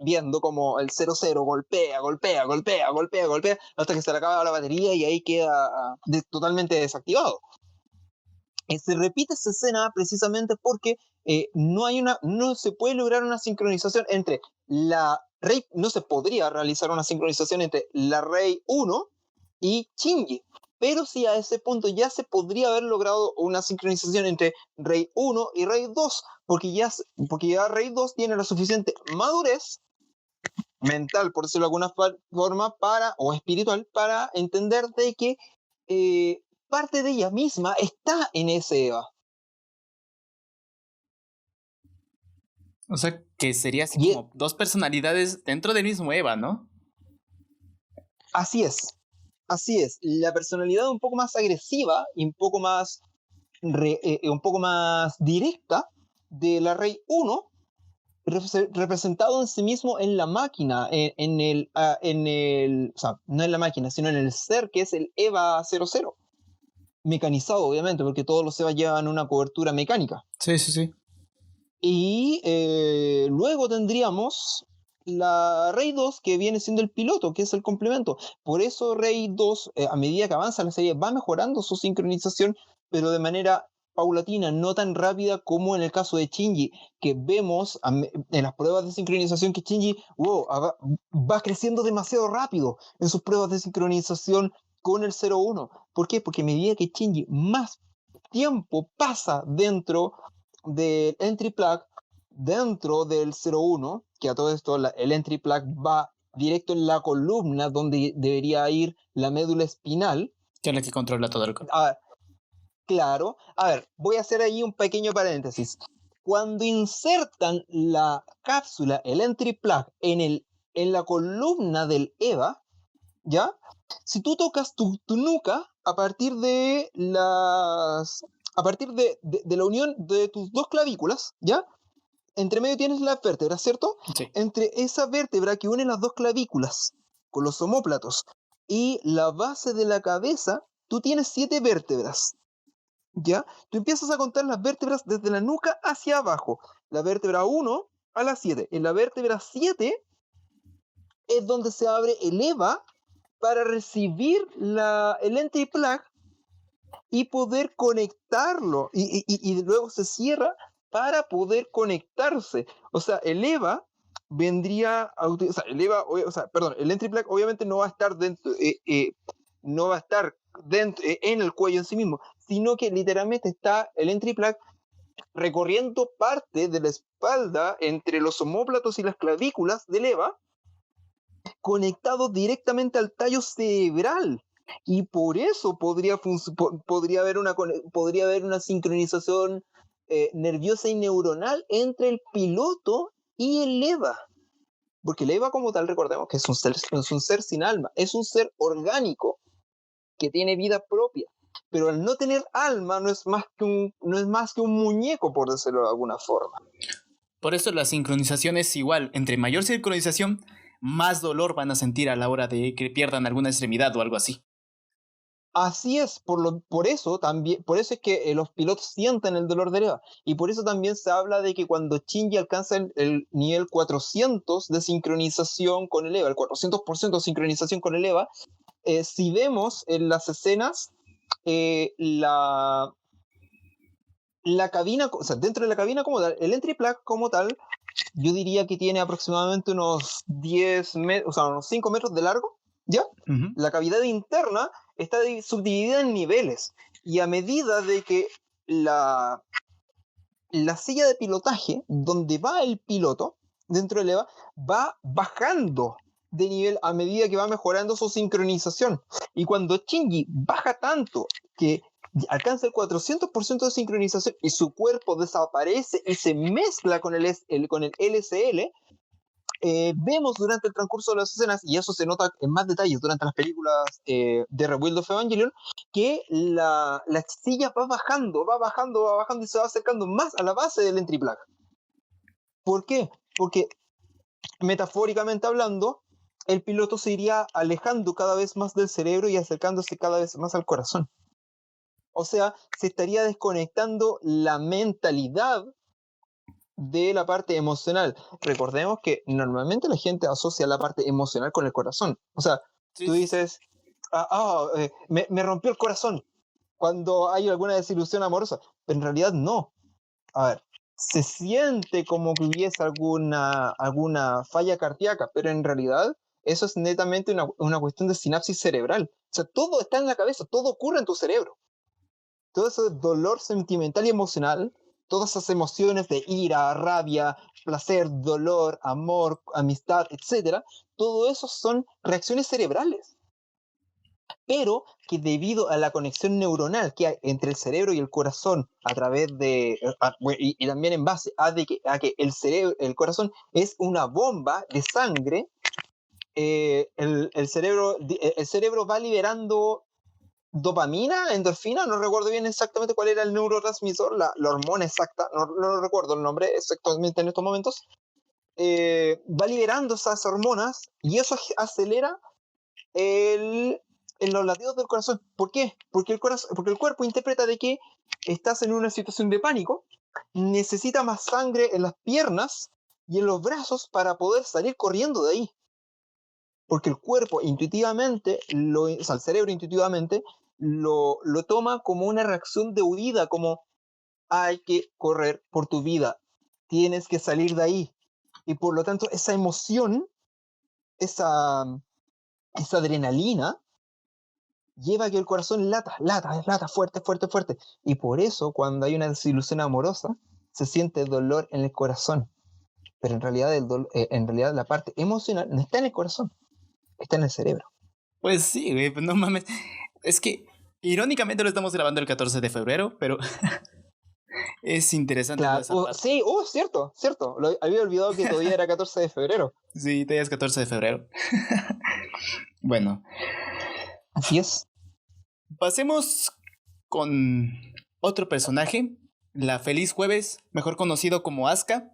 viendo como el 00 golpea, hasta que se le acaba la batería y ahí queda totalmente desactivado. Se repite esa escena precisamente porque no se puede lograr una sincronización entre la Rey, no se podría realizar una sincronización entre la Rey 1 y Shinji, pero sí a ese punto ya se podría haber logrado una sincronización entre Rey 1 y Rey 2, porque ya Rey 2 tiene la suficiente madurez mental, por decirlo de alguna forma, o espiritual, para entender de que parte de ella misma está en ese EVA. O sea, que sería así como dos personalidades dentro del mismo EVA, ¿no? Así es. La personalidad un poco más agresiva y un poco más directa de la Rey 1, representado en sí mismo en la máquina, o sea, no en la máquina, sino en el ser que es el EVA 00. Mecanizado, obviamente, porque todos los EVA llevan una cobertura mecánica. Sí. Y luego tendríamos la Rey 2, que viene siendo el piloto, que es el complemento. Por eso Rey 2, a medida que avanza la serie, va mejorando su sincronización, pero de manera paulatina, no tan rápida como en el caso de Shinji, que vemos en las pruebas de sincronización que Shinji va creciendo demasiado rápido en sus pruebas de sincronización con el 01. ¿Por qué? Porque a medida que Shinji más tiempo pasa dentro del entry plug, dentro del 01, que a todo esto el entry plug va directo en la columna donde debería ir la médula espinal, que es la que controla todo el cuerpo. Claro. A ver, voy a hacer ahí un pequeño paréntesis. Cuando insertan la cápsula, el entry plug, en la columna del EVA, ¿ya? Si tú tocas tu nuca, a partir de a partir de la unión de tus dos clavículas, ¿ya? Entre medio tienes las vértebras, ¿cierto? Sí. Entre esa vértebra que une las dos clavículas con los omóplatos y la base de la cabeza, tú tienes 7 vértebras, ¿ya? Tú empiezas a contar las vértebras desde la nuca hacia abajo. La vértebra 1 a la 7. En la vértebra 7 es donde se abre el EVA para recibir el entry plug y poder conectarlo. Y luego se cierra para poder conectarse. O sea, el EVA vendría a utilizar, perdón, el entry plug obviamente no va a estar dentro, no va a estar dentro, en el cuello en sí mismo, sino que literalmente está el entry plug recorriendo parte de la espalda entre los omóplatos y las clavículas del EVA, conectado directamente al tallo cerebral. Y por eso podría haber una sincronización nerviosa y neuronal entre el piloto y el EVA. Porque el EVA como tal, recordemos que es un ser sin alma, es un ser orgánico que tiene vida propia. Pero al no tener alma no es más que un muñeco, por decirlo de alguna forma. Por eso la sincronización es igual. Entre mayor sincronización, más dolor van a sentir a la hora de que pierdan alguna extremidad o algo así. Así es, por eso es que los pilotos sienten el dolor del EVA. Y por eso también se habla de que cuando Shinji alcanza el nivel 400 de sincronización con el EVA, el 400% de sincronización con el EVA, si vemos en las escenas, la cabina, o sea, dentro de la cabina como tal, el entry plug como tal, yo diría que tiene aproximadamente unos 10 metros, o sea, unos 5 metros de largo, ¿ya? Uh-huh. La cavidad interna está subdividida en niveles, y a medida de que la silla de pilotaje, donde va el piloto, dentro del EVA, va bajando de nivel a medida que va mejorando su sincronización. Y cuando Shinji baja tanto que alcanza el 400% de sincronización y su cuerpo desaparece y se mezcla con el LSL, vemos durante el transcurso de las escenas, y eso se nota en más detalles durante las películas de Rebuild of Evangelion, que la silla va bajando y se va acercando más a la base del entry plug. ¿Por qué? Porque metafóricamente hablando, el piloto se iría alejando cada vez más del cerebro y acercándose cada vez más al corazón. O sea, se estaría desconectando la mentalidad de la parte emocional. Recordemos que normalmente la gente asocia la parte emocional con el corazón. O sea, sí, tú dices, me rompió el corazón cuando hay alguna desilusión amorosa, pero en realidad no. A ver, se siente como que hubiese alguna falla cardíaca, pero en realidad eso es netamente una cuestión de sinapsis cerebral. O sea, todo está en la cabeza, todo ocurre en tu cerebro. Todo ese dolor sentimental y emocional, todas esas emociones de ira, rabia, placer, dolor, amor, amistad, etc., todo eso son reacciones cerebrales. Pero que debido a la conexión neuronal que hay entre el cerebro y el corazón a través de, y también en base a que el corazón es una bomba de sangre, el cerebro va liberando dopamina, endorfina, no recuerdo bien exactamente cuál era el neurotransmisor, la hormona exacta, no recuerdo el nombre exactamente en estos momentos, va liberando esas hormonas y eso acelera en los latidos del corazón. ¿Por qué? Porque el cuerpo interpreta de que estás en una situación de pánico, necesita más sangre en las piernas y en los brazos para poder salir corriendo de ahí. Porque el cuerpo intuitivamente, o sea, el cerebro intuitivamente lo toma como una reacción de huida, como hay que correr por tu vida, tienes que salir de ahí. Y por lo tanto, esa emoción, esa adrenalina, lleva a que el corazón lata fuerte. Y por eso, cuando hay una desilusión amorosa, se siente dolor en el corazón. Pero en realidad la parte emocional no está en el corazón, está en el cerebro. Pues sí, güey, pues no mames. Es que, irónicamente lo estamos grabando el 14 de febrero, pero es interesante toda esa parte. Sí, cierto. Había olvidado que todavía era 14 de febrero. Sí, todavía es 14 de febrero. Bueno. Así es. Pasemos con otro personaje, la Feliz Jueves, mejor conocido como Asuka.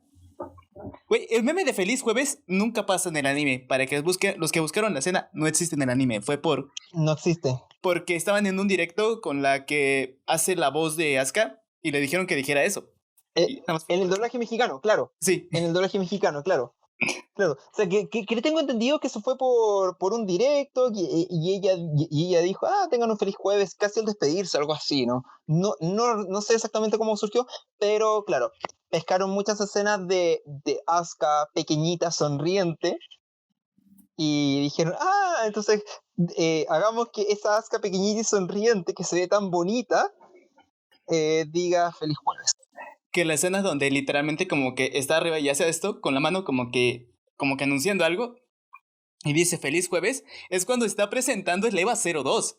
Güey, el meme de Feliz Jueves nunca pasa en el anime. Para que los que buscaron la escena no existe en el anime. Fue No existe. porque estaban en un directo con la que hace la voz de Asuka y le dijeron que dijera eso. Y nada más En el doblaje mexicano, claro. Sí. En el doblaje mexicano, claro. Claro, o sea, que tengo entendido que eso fue por un directo y ella dijo, tengan un feliz jueves, casi al despedirse, algo así, ¿no? No sé exactamente cómo surgió, pero claro, pescaron muchas escenas de Asuka pequeñita, sonriente, y dijeron, entonces hagamos que esa Asuka pequeñita y sonriente, que se ve tan bonita, diga feliz jueves. Que la escena donde literalmente como que está arriba y hace esto con la mano como que anunciando algo y dice feliz jueves, es cuando está presentando el EVA 02.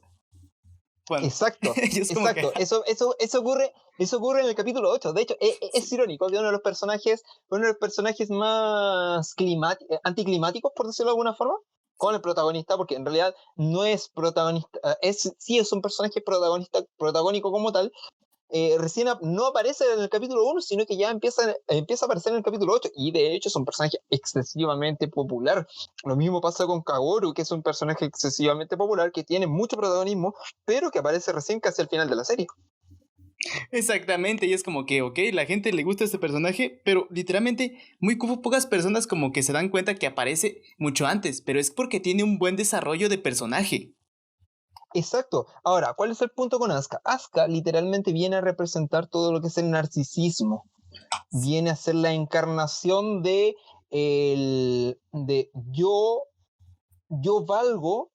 Exacto, exacto. Que... Eso ocurre en el capítulo 8. De hecho, es irónico que uno de los personajes más anticlimáticos, por decirlo de alguna forma, con el protagonista, porque en realidad no es protagonista, sí es un personaje protagónico como tal, recién no aparece en el capítulo 1, sino que ya empieza a aparecer en el capítulo 8, y de hecho es un personaje excesivamente popular. Lo mismo pasa con Kaworu, que es un personaje excesivamente popular, que tiene mucho protagonismo, pero que aparece recién casi al final de la serie. Exactamente, y es como que, ok, la gente le gusta este personaje, pero literalmente muy pocas personas como que se dan cuenta que aparece mucho antes, pero es porque tiene un buen desarrollo de personaje. Exacto. Ahora, ¿cuál es el punto con Asuka? Asuka literalmente viene a representar todo lo que es el narcisismo. Viene a ser la encarnación de yo valgo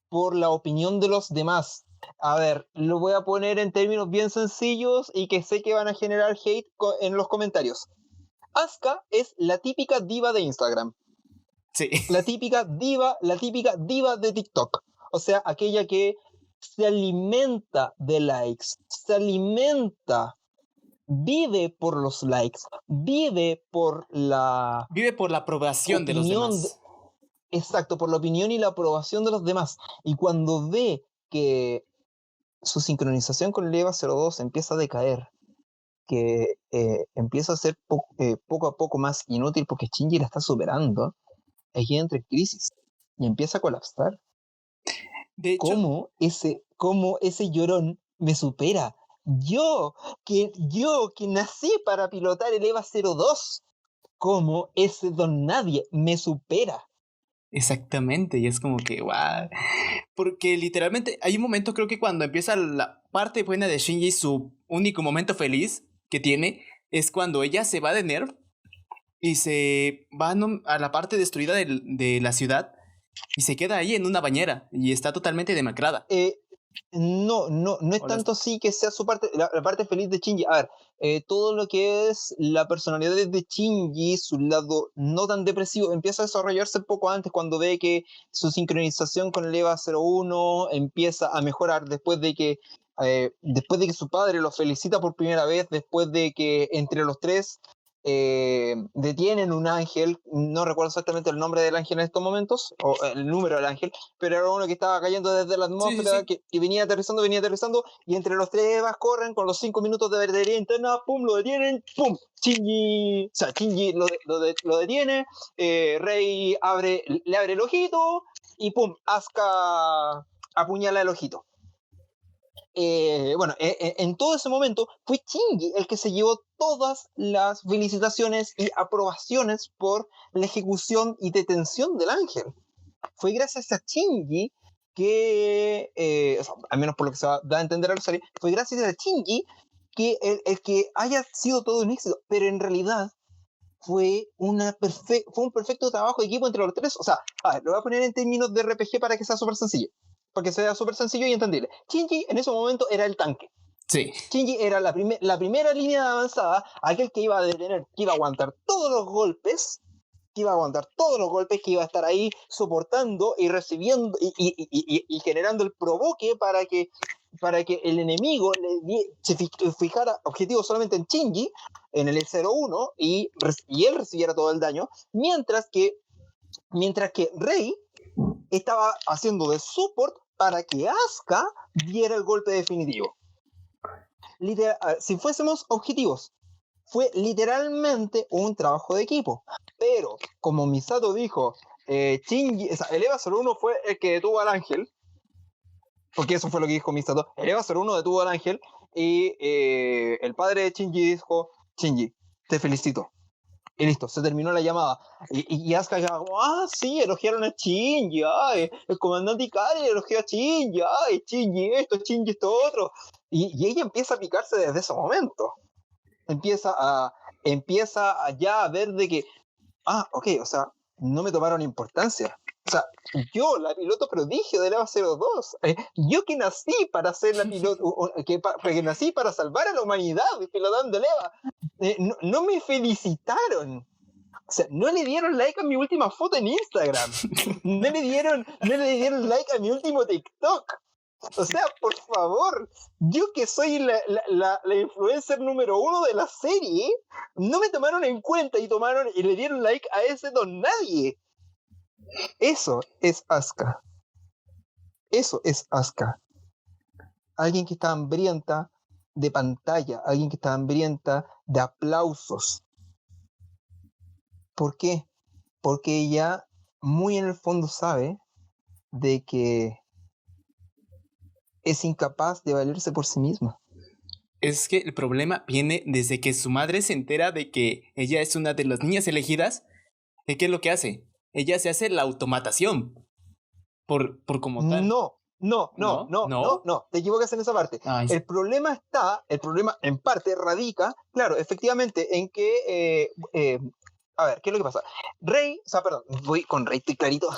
por la opinión de los demás. A ver, lo voy a poner en términos bien sencillos y que sé que van a generar hate en los comentarios. Asuka es la típica diva de Instagram. Sí. La típica diva de TikTok. O sea, aquella que se alimenta de likes, vive por los likes, vive por la aprobación de los demás. Exacto, por la opinión y la aprobación de los demás. Y cuando ve que su sincronización con el EVA 02 empieza a decaer, que empieza a ser poco a poco más inútil porque Shinji la está superando, ahí entra en crisis y empieza a colapsar. De hecho, ¿Cómo ese llorón me supera? Yo que nací para pilotar el EVA 02, ¿cómo ese don nadie me supera? Exactamente, y es como que, wow. Porque literalmente hay un momento, creo que cuando empieza la parte buena de Shinji, su único momento feliz que tiene, es cuando ella se va de Nerf y se va a la parte destruida de la ciudad y se queda ahí en una bañera y está totalmente demacrada. No es tanto así que sea su parte, la parte feliz de Shinji. A ver, todo lo que es la personalidad de Shinji, su lado no tan depresivo, empieza a desarrollarse poco antes cuando ve que su sincronización con el EVA 01 empieza a mejorar después de que su padre lo felicita por primera vez, después de que entre los tres detienen un ángel. No recuerdo exactamente el nombre del ángel en estos momentos, o el número del ángel, pero era uno que estaba cayendo desde la atmósfera, sí. Que venía aterrizando, y entre los tres Evas corren con los 5 minutos de verdería interna, pum, lo detienen, pum, Shinji lo detiene, Rei le abre el ojito, y pum, Asuka apuñala el ojito. En todo ese momento fue Shinji el que se llevó todas las felicitaciones y aprobaciones por la ejecución y detención del ángel. Fue gracias a Shinji que, al menos por lo que se da a entender a la serie, fue gracias a Shinji que el que haya sido todo un éxito, pero en realidad fue un perfecto trabajo de equipo entre los tres. O sea, lo voy a poner en términos de RPG para que sea súper sencillo. Porque sea súper sencillo y entendible. Shinji en ese momento era el tanque. Sí. Shinji era la primera línea de avanzada, aquel que iba a detener, que iba a aguantar todos los golpes, que iba a estar ahí soportando y recibiendo y generando el provoque para que el enemigo se fijara objetivo solamente en Shinji, en el 01, y él recibiera todo el daño, mientras que Rei estaba haciendo de support para que Asuka diera el golpe definitivo. Si fuésemos objetivos, fue literalmente un trabajo de equipo. Pero, como Misato dijo, Shinji, o sea, el EVA 01 fue el que detuvo al ángel, porque eso fue lo que dijo Misato. El EVA 01 detuvo al ángel y el padre de Shinji dijo, Shinji, te felicito. Y listo, se terminó la llamada. Y Asuka ya, sí, elogiaron a Shinji, ay, el comandante Ikari elogió a Shinji, ay, Shinji esto otro. Y ella empieza a picarse desde ese momento. Empieza a ya a ver de que, ok, o sea, no me tomaron importancia. O sea, yo, la piloto prodigio del EVA 02, yo que nací para ser la piloto, que nací para salvar a la humanidad pilotando el EVA, no me felicitaron. O sea, no le dieron like a mi última foto en Instagram. No le dieron like a mi último TikTok. O sea, por favor, yo que soy la influencer número 1 de la serie, no me tomaron en cuenta y le dieron like a ese don nadie. Eso es Asuka. Eso es Asuka. Alguien que está hambrienta de pantalla, alguien que está hambrienta de aplausos. ¿Por qué? Porque ella muy en el fondo sabe de que es incapaz de valerse por sí misma. Es que el problema viene desde que su madre se entera de que ella es una de las niñas elegidas. ¿Qué es lo que hace? Ella se hace la automatación. Por como tal. No. Te equivocas en esa parte. Ay. El problema en parte radica, claro, efectivamente, en que a ver, ¿qué es lo que pasa? Voy con Rey, estoy clarito.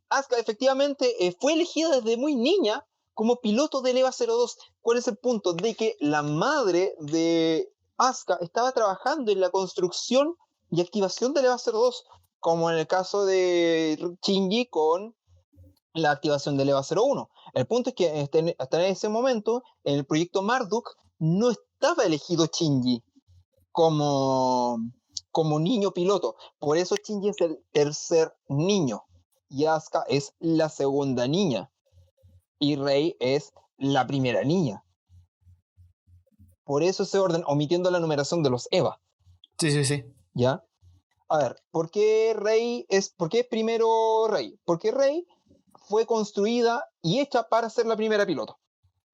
Asuka efectivamente fue elegida desde muy niña como piloto del EVA 02. ¿Cuál es el punto? De que la madre de Asuka estaba trabajando en la construcción y activación del EVA 02, como en el caso de Shinji con la activación del EVA 01. El punto es que hasta en ese momento, en el proyecto Marduk, no estaba elegido Shinji como niño piloto. Por eso Shinji es el tercer niño y Asuka es la segunda niña y Rei es la primera niña. Por eso ese orden, omitiendo la numeración de los EVA. Sí. ¿Ya? A ver, ¿por qué es primero Rei? Porque Rei fue construida y hecha para ser la primera piloto.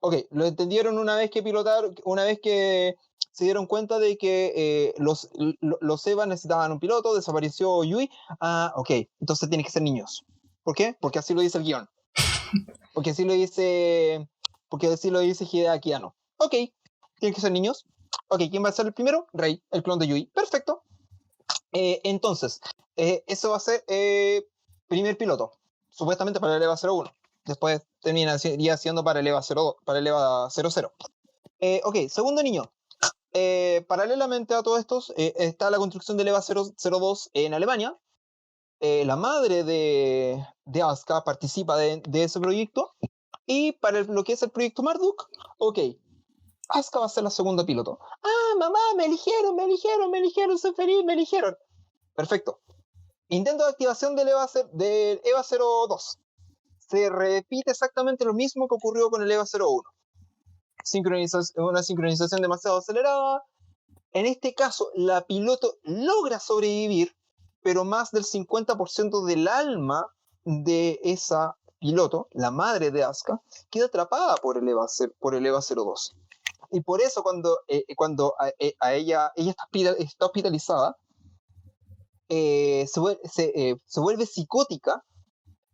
Ok, lo entendieron una vez que se dieron cuenta de que los EVA necesitaban un piloto, desapareció Yui. Ok, entonces tiene que ser niños. ¿Por qué? Porque así lo dice el guión. Porque así lo dice Hideaki Anno. Ok, tienen que ser niños. Ok, ¿quién va a ser el primero? Rei, el clon de Yui. Perfecto. Entonces, eso va a ser primer piloto, supuestamente para el EVA 01. Después terminaría siendo para el EVA 02, para el EVA 00. Ok, segundo niño. Paralelamente a todos estos, está la construcción del EVA 002 en Alemania. La madre de Asuka participa de ese proyecto. Y para lo que es el proyecto Marduk, ok, Asuka va a ser la segunda piloto. Mamá, me eligieron, soy feliz, me eligieron. Perfecto. Intento de activación del EVA 02. Se repite exactamente lo mismo que ocurrió con el EVA 01. Una sincronización demasiado acelerada. En este caso, la piloto logra sobrevivir, pero más del 50% del alma de esa piloto, la madre de Asuka, queda atrapada por el EVA 02. Y por eso cuando ella está hospitalizada, se vuelve psicótica,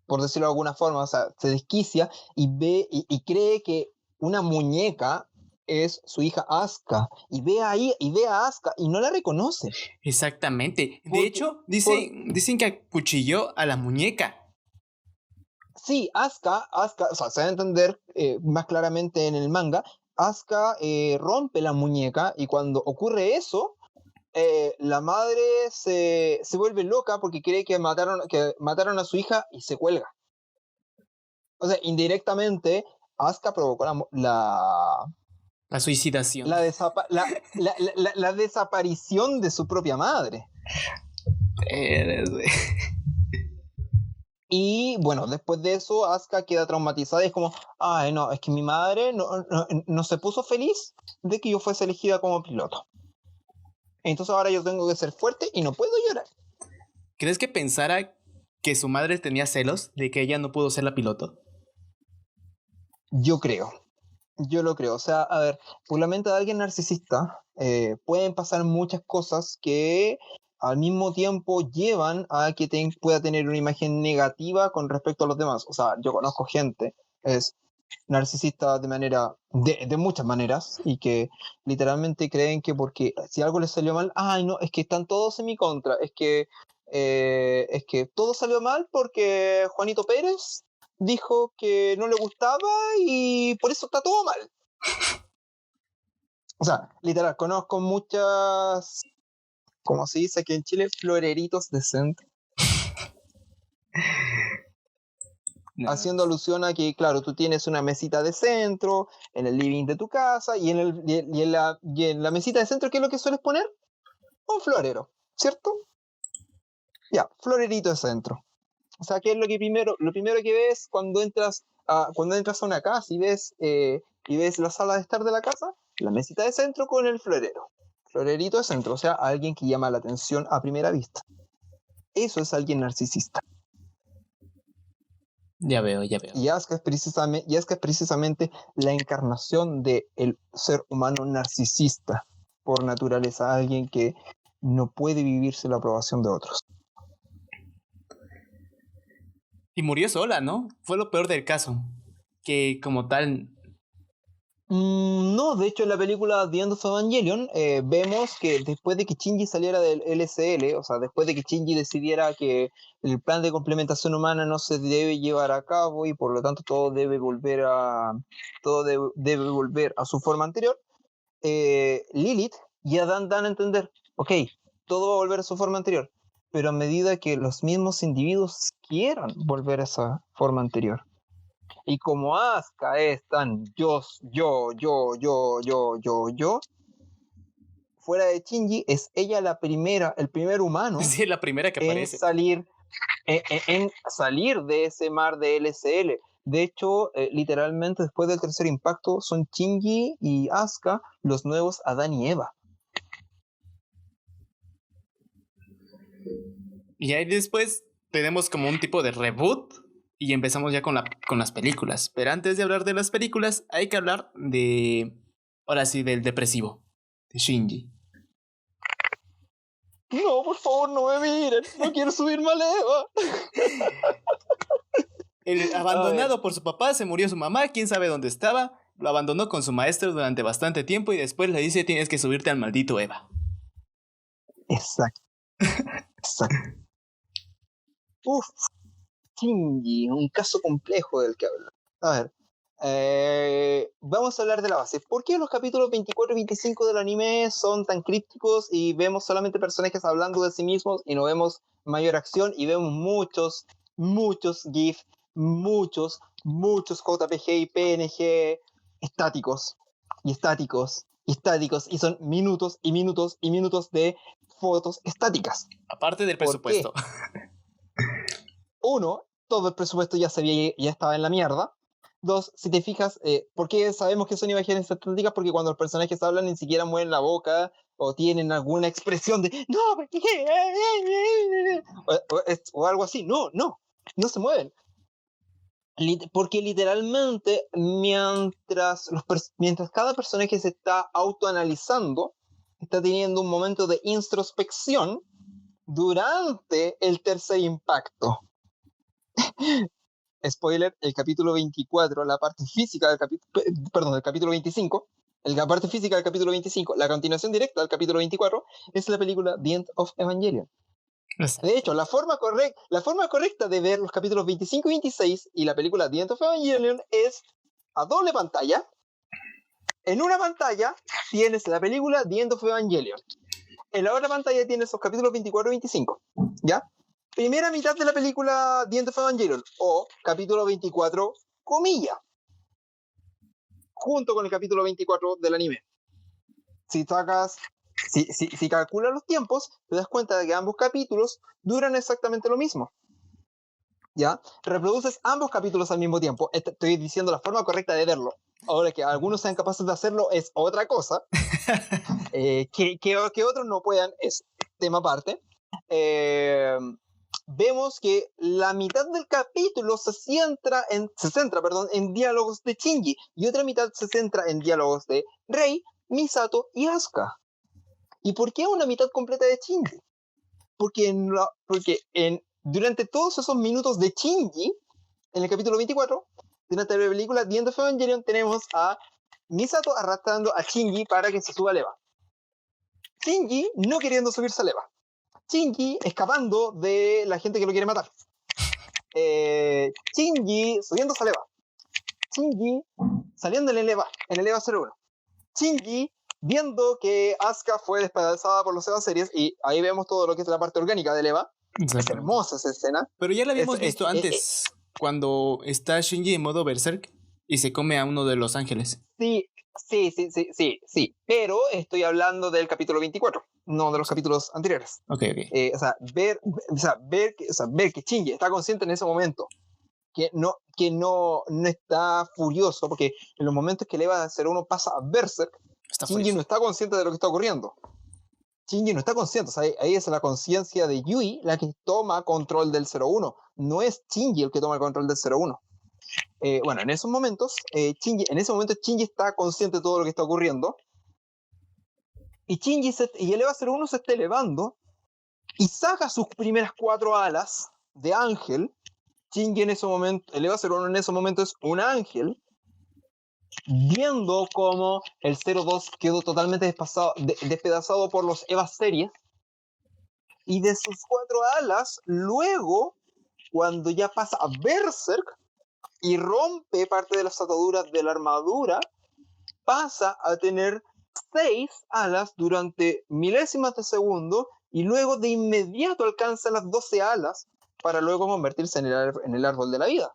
por decirlo de alguna forma, o sea, se desquicia y cree que una muñeca es su hija Asuka, y ve a Asuka y no la reconoce. Exactamente. De hecho, dicen que acuchilló a la muñeca. Sí, Asuka, o sea, se va a entender más claramente en el manga, Asuka rompe la muñeca y cuando ocurre eso, la madre se vuelve loca porque cree que mataron a su hija y se cuelga. O sea, indirectamente, Asuka provocó la suicidación. La desaparición de su propia madre. Y bueno, después de eso, Asuka queda traumatizada y es como, ay, no, es que mi madre no se puso feliz de que yo fuese elegida como piloto. Entonces ahora yo tengo que ser fuerte y no puedo llorar. ¿Crees que pensara que su madre tenía celos de que ella no pudo ser la piloto? Yo lo creo. O sea, a ver, por la mente de alguien narcisista pueden pasar muchas cosas que al mismo tiempo llevan a que pueda tener una imagen negativa con respecto a los demás. O sea, yo conozco gente, es narcisista de muchas maneras, y que literalmente creen que porque si algo les salió mal, ay no, es que están todos en mi contra, es que todo salió mal porque Juanito Pérez dijo que no le gustaba y por eso está todo mal. O sea, literal, conozco muchas, como se dice aquí en Chile, floreritos de centro, No. haciendo alusión a que, claro, tú tienes una mesita de centro en el living de tu casa y en la mesita de centro, ¿qué es lo que sueles poner? Un florero, ¿cierto? Ya, florerito de centro. O sea, ¿qué es lo primero que ves cuando entras a una casa y ves la sala de estar de la casa? La mesita de centro con el florero. Florerito de centro, o sea, alguien que llama la atención a primera vista. Eso es alguien narcisista. Ya veo, ya veo. Y Asuka es precisamente la encarnación del ser humano narcisista por naturaleza, alguien que no puede vivirse la aprobación de otros. Y murió sola, ¿no? Fue lo peor del caso. Que como tal... No, de hecho en la película The End of Evangelion vemos que después de que Shinji saliera del LSL, o sea, después de que Shinji decidiera que el plan de complementación humana no se debe llevar a cabo y por lo tanto debe volver a su forma anterior, Lilith y Adán dan a entender, ok, todo va a volver a su forma anterior, pero a medida que los mismos individuos quieran volver a esa forma anterior. Y como Asuka es tan yo, fuera de Shinji, es ella el primer humano Sí, es la primera que en aparece. salir, en salir de ese mar de LSL. De hecho, literalmente después del tercer impacto, son Shinji y Asuka los nuevos Adán y Eva. Y ahí después tenemos como un tipo de reboot y empezamos ya con las películas. Pero antes de hablar de las películas, hay que hablar de... Ahora sí, del depresivo, de Shinji. No, por favor, no me miren. No quiero subirme al Eva. El abandonado por su papá, se murió su mamá, quién sabe dónde estaba. Lo abandonó con su maestro durante bastante tiempo y después le dice tienes que subirte al maldito Eva. Exacto. Exacto. Uf, Shinji, un caso complejo del que hablar. A ver, vamos a hablar de la base. ¿Por qué los capítulos 24 y 25 del anime son tan crípticos y vemos solamente personajes hablando de sí mismos y no vemos mayor acción y vemos muchos GIF, muchos JPG y PNG estáticos y estáticos y estáticos y son minutos y minutos y minutos de fotos estáticas? Aparte del ¿Por qué? presupuesto. Uno, todo el presupuesto ya estaba en la mierda. Dos, si te fijas, ¿por qué sabemos que son imágenes estáticas? Porque cuando los personajes hablan ni siquiera mueven la boca o tienen alguna expresión de no, o algo así. No se mueven. Porque literalmente mientras cada personaje se está autoanalizando, está teniendo un momento de introspección durante el tercer impacto. Spoiler, el capítulo 24, la parte física del capítulo 25, la parte física del capítulo 25, la continuación directa del capítulo 24, es la película The End of Evangelion. De hecho, la forma correcta de ver los capítulos 25 y 26 y la película The End of Evangelion es a doble pantalla. En una pantalla tienes la película The End of Evangelion. En la otra pantalla tienes los capítulos 24 y 25. ¿Ya? Primera mitad de la película The End of Evangelion, o capítulo 24, comilla, junto con el capítulo 24 del anime. Si calculas los tiempos, te das cuenta de que ambos capítulos duran exactamente lo mismo. ¿ya? Reproduces ambos capítulos al mismo tiempo. Estoy diciendo la forma correcta de verlo. Ahora que algunos sean capaces de hacerlo es otra cosa. Que otros no puedan es tema aparte. Vemos que la mitad del capítulo se centra en diálogos de Shinji y otra mitad se centra en diálogos de Rei, Misato y Asuka. ¿Y por qué una mitad completa de Shinji? Porque durante todos esos minutos de Shinji, en el capítulo 24, durante la película The End of Evangelion, tenemos a Misato arrastrando a Shinji para que se suba a Eva. Shinji no queriendo subirse a Eva. Shinji escapando de la gente que lo quiere matar. Shinji subiéndose a Eva. Shinji saliendo en el EVA 01. Shinji viendo que Asuka fue despedazada por los EVA series, y ahí vemos todo lo que es la parte orgánica del EVA. Es hermosa esa escena. Pero ya la habíamos visto antes, cuando está Shinji en modo Berserk y se come a uno de los ángeles. Sí, pero estoy hablando del capítulo 24, no de los capítulos anteriores. Ok. Ver que Shinji está consciente en ese momento, que no está furioso, porque en los momentos que el EVA 01 pasa a Berserk, Shinji no está consciente de lo que está ocurriendo. Shinji no está consciente, o sea, ahí es la conciencia de Yui la que toma control del 01, no es Shinji el que toma el control del 01. Bueno, en esos momentos, Shinji está consciente de todo lo que está ocurriendo, y el EVA 01 se está elevando y saca sus primeras 4 alas de ángel. Shinji en ese momento, el EVA 01 en ese momento es un ángel, viendo cómo el 02 quedó totalmente despedazado por los EVA series, y de sus 4 alas, luego, cuando ya pasa a Berserk y rompe parte de las ataduras de la armadura, pasa a tener 6 alas durante milésimas de segundo, y luego de inmediato alcanza las 12 alas para luego convertirse en el árbol de la vida.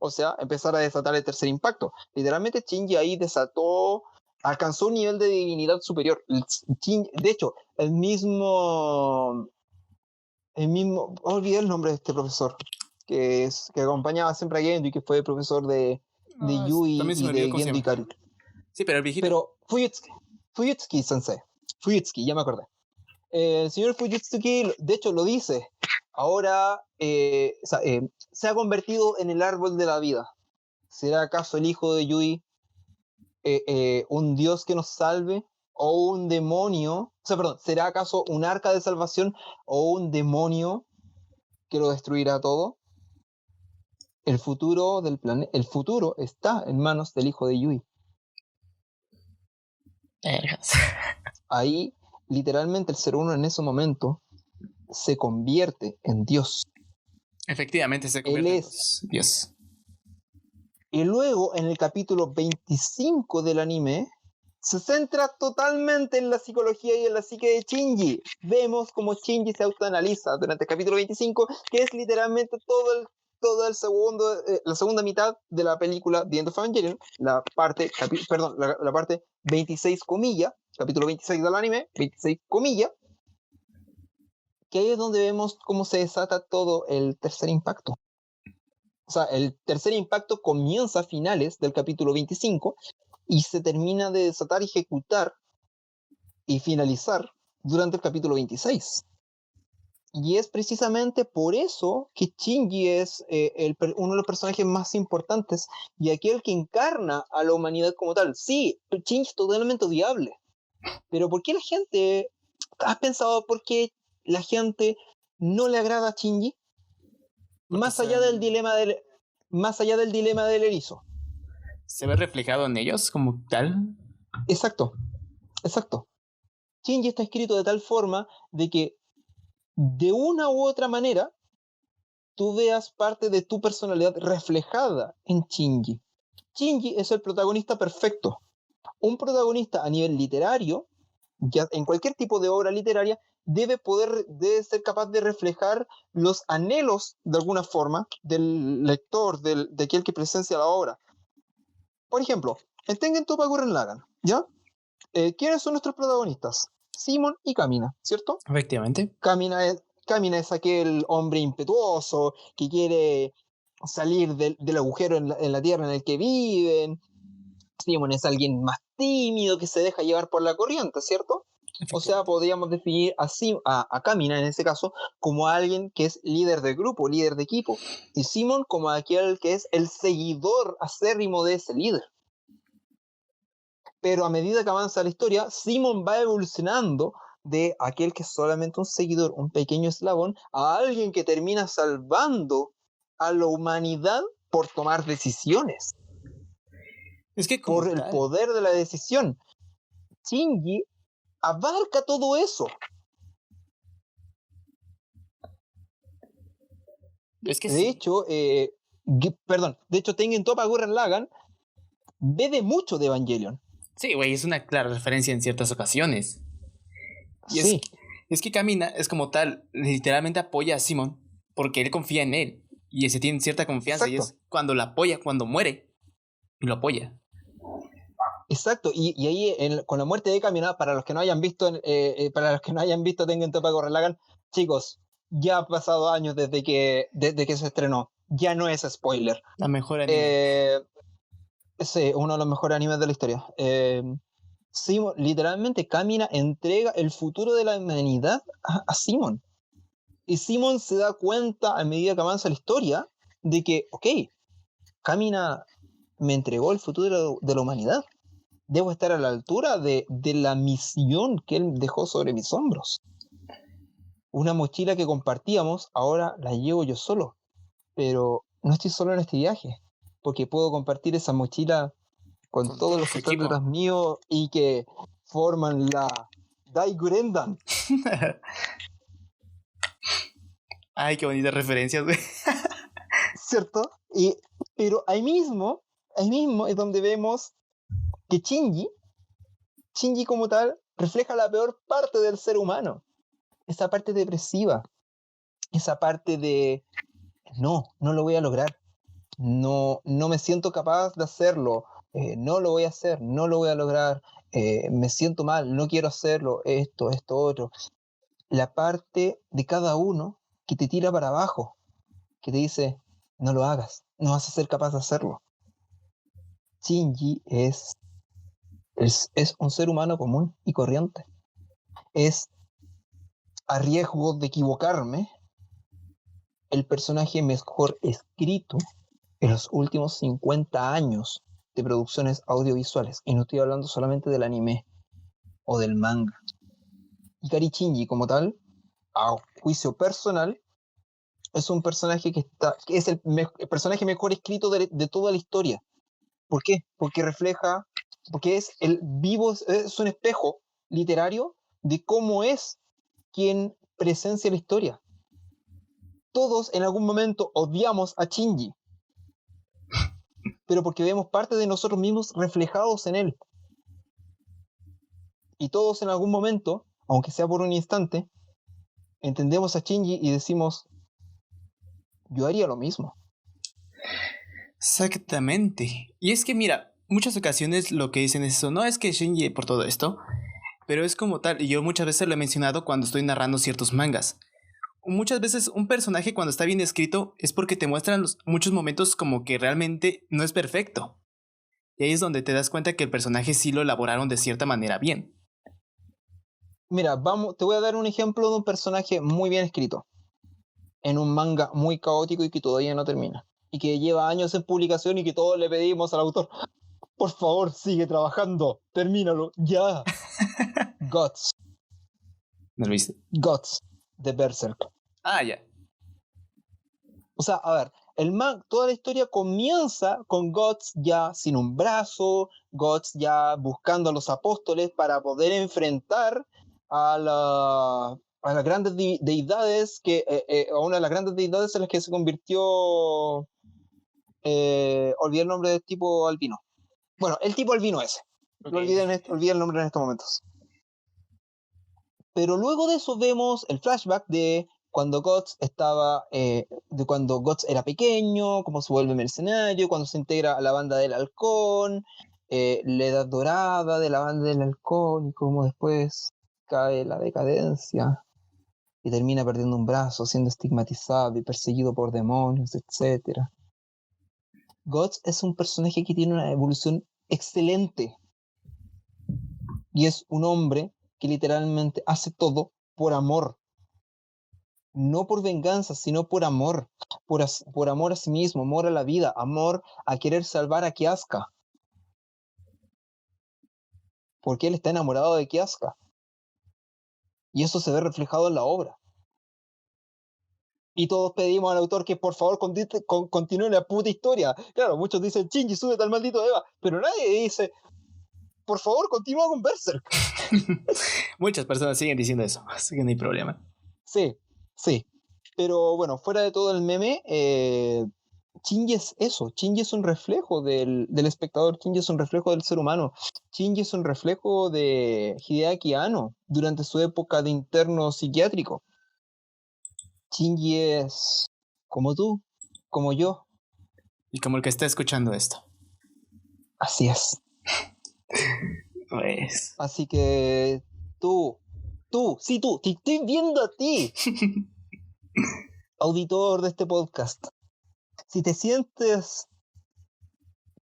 O sea, empezar a desatar el tercer impacto. Literalmente Shinji ahí alcanzó un nivel de divinidad superior. De hecho, el mismo, olvidé el nombre de este profesor, que acompañaba siempre a Gendo y que fue profesor de Yui y de Gendo y Karu. Sí, pero el viejito. Pero Fuyutsuki Sensei. Fuyutsuki, ya me acordé. El señor Fuyutsuki, de hecho, lo dice. Ahora se ha convertido en el árbol de la vida. ¿Será acaso el hijo de Yui un dios que nos salve? ¿O un demonio? ¿Será acaso un arca de salvación o un demonio que lo destruirá todo? El futuro del planeta, el futuro está en manos del hijo de Yui. Ahí, literalmente, el 01 en ese momento se convierte en Dios. Efectivamente, se convierte en Dios. Y luego, en el capítulo 25 del anime, se centra totalmente en la psicología y en la psique de Shinji. Vemos cómo Shinji se autoanaliza durante el capítulo 25, que es literalmente la segunda mitad de la película The End of Evangelion, la parte 26 comilla, capítulo 26 del anime, 26 comilla, que ahí es donde vemos cómo se desata todo el tercer impacto. O sea, el tercer impacto comienza a finales del capítulo 25 y se termina de desatar, ejecutar y finalizar durante el capítulo 26. Y es precisamente por eso que Shinji es uno de los personajes más importantes y aquel que encarna a la humanidad como tal. Sí, Shinji es totalmente odiable, pero ¿por qué la gente... ¿Has pensado por qué la gente no le agrada a Shinji? Más allá del dilema del erizo. ¿Se ve reflejado en ellos como tal? Exacto. Shinji está escrito de tal forma de que de una u otra manera tú veas parte de tu personalidad reflejada en Shinji. Shinji es el protagonista perfecto. Un protagonista a nivel literario, ya en cualquier tipo de obra literaria, debe ser capaz de reflejar los anhelos de alguna forma del lector, de aquel que presencia la obra. Por ejemplo, en Tengen Toppa Gurren Lagann, ¿ya? ¿Quiénes son nuestros protagonistas? Simon y Kamina, ¿cierto? Efectivamente. Kamina Kamina es aquel hombre impetuoso que quiere salir del agujero en la tierra en el que viven. Simon es alguien más tímido que se deja llevar por la corriente, ¿cierto? O sea, podríamos definir a Kamina en ese caso como alguien que es líder del grupo, líder de equipo, y Simon como aquel que es el seguidor acérrimo de ese líder. Pero a medida que avanza la historia, Simon va evolucionando de aquel que es solamente un seguidor, un pequeño eslabón, a alguien que termina salvando a la humanidad por tomar decisiones, Es que por el tal, poder de la decisión. Shinji abarca todo eso. es que De sí. hecho, de hecho, Tengen Toppa Gurren Lagann bebe mucho de Evangelion. Sí, güey, es una clara referencia en ciertas ocasiones. Y Sí, es que Kamina es como tal, literalmente apoya a Simon porque él confía en él. Y ese tiene cierta confianza y exacto. es cuando la apoya, cuando muere, y lo apoya. Exacto, y ahí con la muerte de Kamina, para los que no hayan visto, Tengen Toppa Gurren Lagann, chicos, ya ha pasado años desde que se estrenó. Ya no es spoiler. La mejor anime. Sí, uno de los mejores animes de la historia. Simon, literalmente Kamina entrega el futuro de la humanidad a Simon. Y Simon se da cuenta a medida que avanza la historia de que, ok, Kamina me entregó el futuro de la humanidad. Debo estar a la altura de la misión que él dejó sobre mis hombros. Una mochila que compartíamos, ahora la llevo yo solo. Pero no estoy solo en este viaje, porque puedo compartir esa mochila con Con todos todo los su que están equipo. detrás mío y que forman la Daigurendan, Ay, qué bonitas referencias, güey. ¿cierto? Pero ahí mismo es donde vemos que Shinji como tal, refleja la peor parte del ser humano. Esa parte depresiva, esa parte de, no lo voy a lograr, no me siento capaz de hacerlo, no lo voy a hacer, no lo voy a lograr, me siento mal, no quiero hacerlo, esto, otro. La parte de cada uno que te tira para abajo, que te dice, no lo hagas, no vas a ser capaz de hacerlo. Shinji es un ser humano común y corriente. Es, a riesgo de equivocarme, el personaje mejor escrito en los últimos 50 años de producciones audiovisuales. Y no estoy hablando solamente del anime o del manga. Hikari Shinji como tal, a juicio personal, es un personaje que es el personaje mejor escrito de toda la historia. ¿Por qué? Porque es el vivo, es un espejo literario de cómo es quien presencia la historia. Todos en algún momento odiamos a Shinji, pero porque vemos parte de nosotros mismos reflejados en él. Y todos en algún momento, aunque sea por un instante, entendemos a Shinji y decimos, yo haría lo mismo. Exactamente. Y es que mira, muchas ocasiones lo que dicen es eso, no es que Shinji por todo esto, pero es como tal, y yo muchas veces lo he mencionado cuando estoy narrando ciertos mangas. Muchas veces un personaje cuando está bien escrito es porque te muestran muchos momentos como que realmente no es perfecto. Y ahí es donde te das cuenta que el personaje sí lo elaboraron de cierta manera bien. Mira, te voy a dar un ejemplo de un personaje muy bien escrito, en un manga muy caótico y que todavía no termina. Y que lleva años en publicación y que todos le pedimos al autor, por favor, sigue trabajando, termínalo, ya. Guts, ¿No lo viste? Guts, de Berserk. Ah, ya. O sea, a ver, toda la historia comienza con Guts ya sin un brazo, Guts ya buscando a los apóstoles para poder enfrentar a las grandes deidades, a una de las grandes deidades en las que se convirtió, olvidé el nombre del tipo albino. Bueno, el tipo albino ese. Ok. Olvidé el nombre en estos momentos. Pero luego de eso vemos el flashback de cuando Guts era pequeño, cómo se vuelve mercenario, cuando se integra a la banda del halcón, la edad dorada de la banda del halcón y cómo después cae la decadencia. y termina perdiendo un brazo, siendo estigmatizado y perseguido por demonios, etc. Guts es un personaje que tiene una evolución excelente. Y es un hombre que literalmente hace todo por amor. No por venganza, sino por amor. Por amor a sí mismo, amor a la vida, amor a querer salvar a Kiaska. Porque él está enamorado de Kiaska. Y eso se ve reflejado en la obra. Y todos pedimos al autor que por favor continúe la puta historia. Claro, muchos dicen, Shinji, súbete al maldito Eva. Pero nadie dice, por favor, continúa con Berserk. Muchas personas siguen diciendo eso, así que no hay problema. Sí. Pero bueno, fuera de todo el meme, Shinji es eso. Shinji es un reflejo del espectador. Shinji es un reflejo del ser humano. Shinji es un reflejo de Hideaki Anno durante su época de interno psiquiátrico. Shinji es como tú, como yo. Y como el que está escuchando esto. Así es. Pues... Así que tú, te estoy viendo a ti, auditor de este podcast. Si te sientes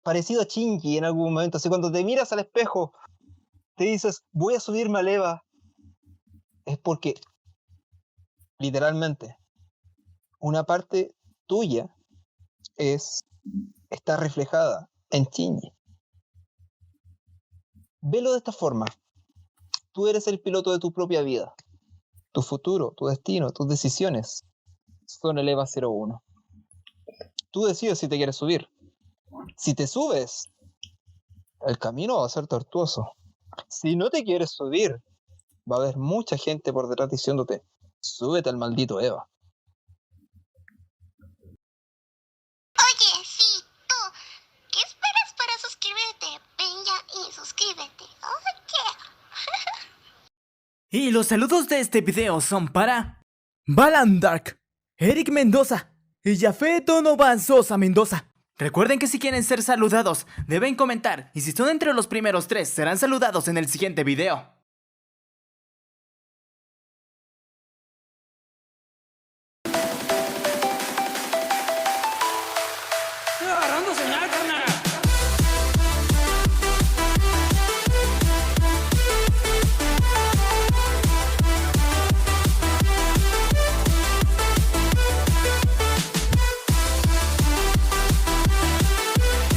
parecido a Shinji en algún momento, así cuando te miras al espejo, te dices, voy a subirme al Eva, es porque, literalmente, una parte tuya está reflejada en Shinji. Velo de esta forma. Tú eres el piloto de tu propia vida. Tu futuro, tu destino, tus decisiones son el EVA 01. Tú decides si te quieres subir. Si te subes, el camino va a ser tortuoso. Si no te quieres subir, va a haber mucha gente por detrás diciéndote, súbete al maldito Eva. Oye, sí, tú. ¿Qué esperas para suscribirte? Ven ya y suscríbete. Oye. Y los saludos de este video son para Balan Dark, Eric Mendoza y Jafet Donovan Sosa Mendoza. Recuerden que si quieren ser saludados, deben comentar, y si son entre los primeros 3, serán saludados en el siguiente video.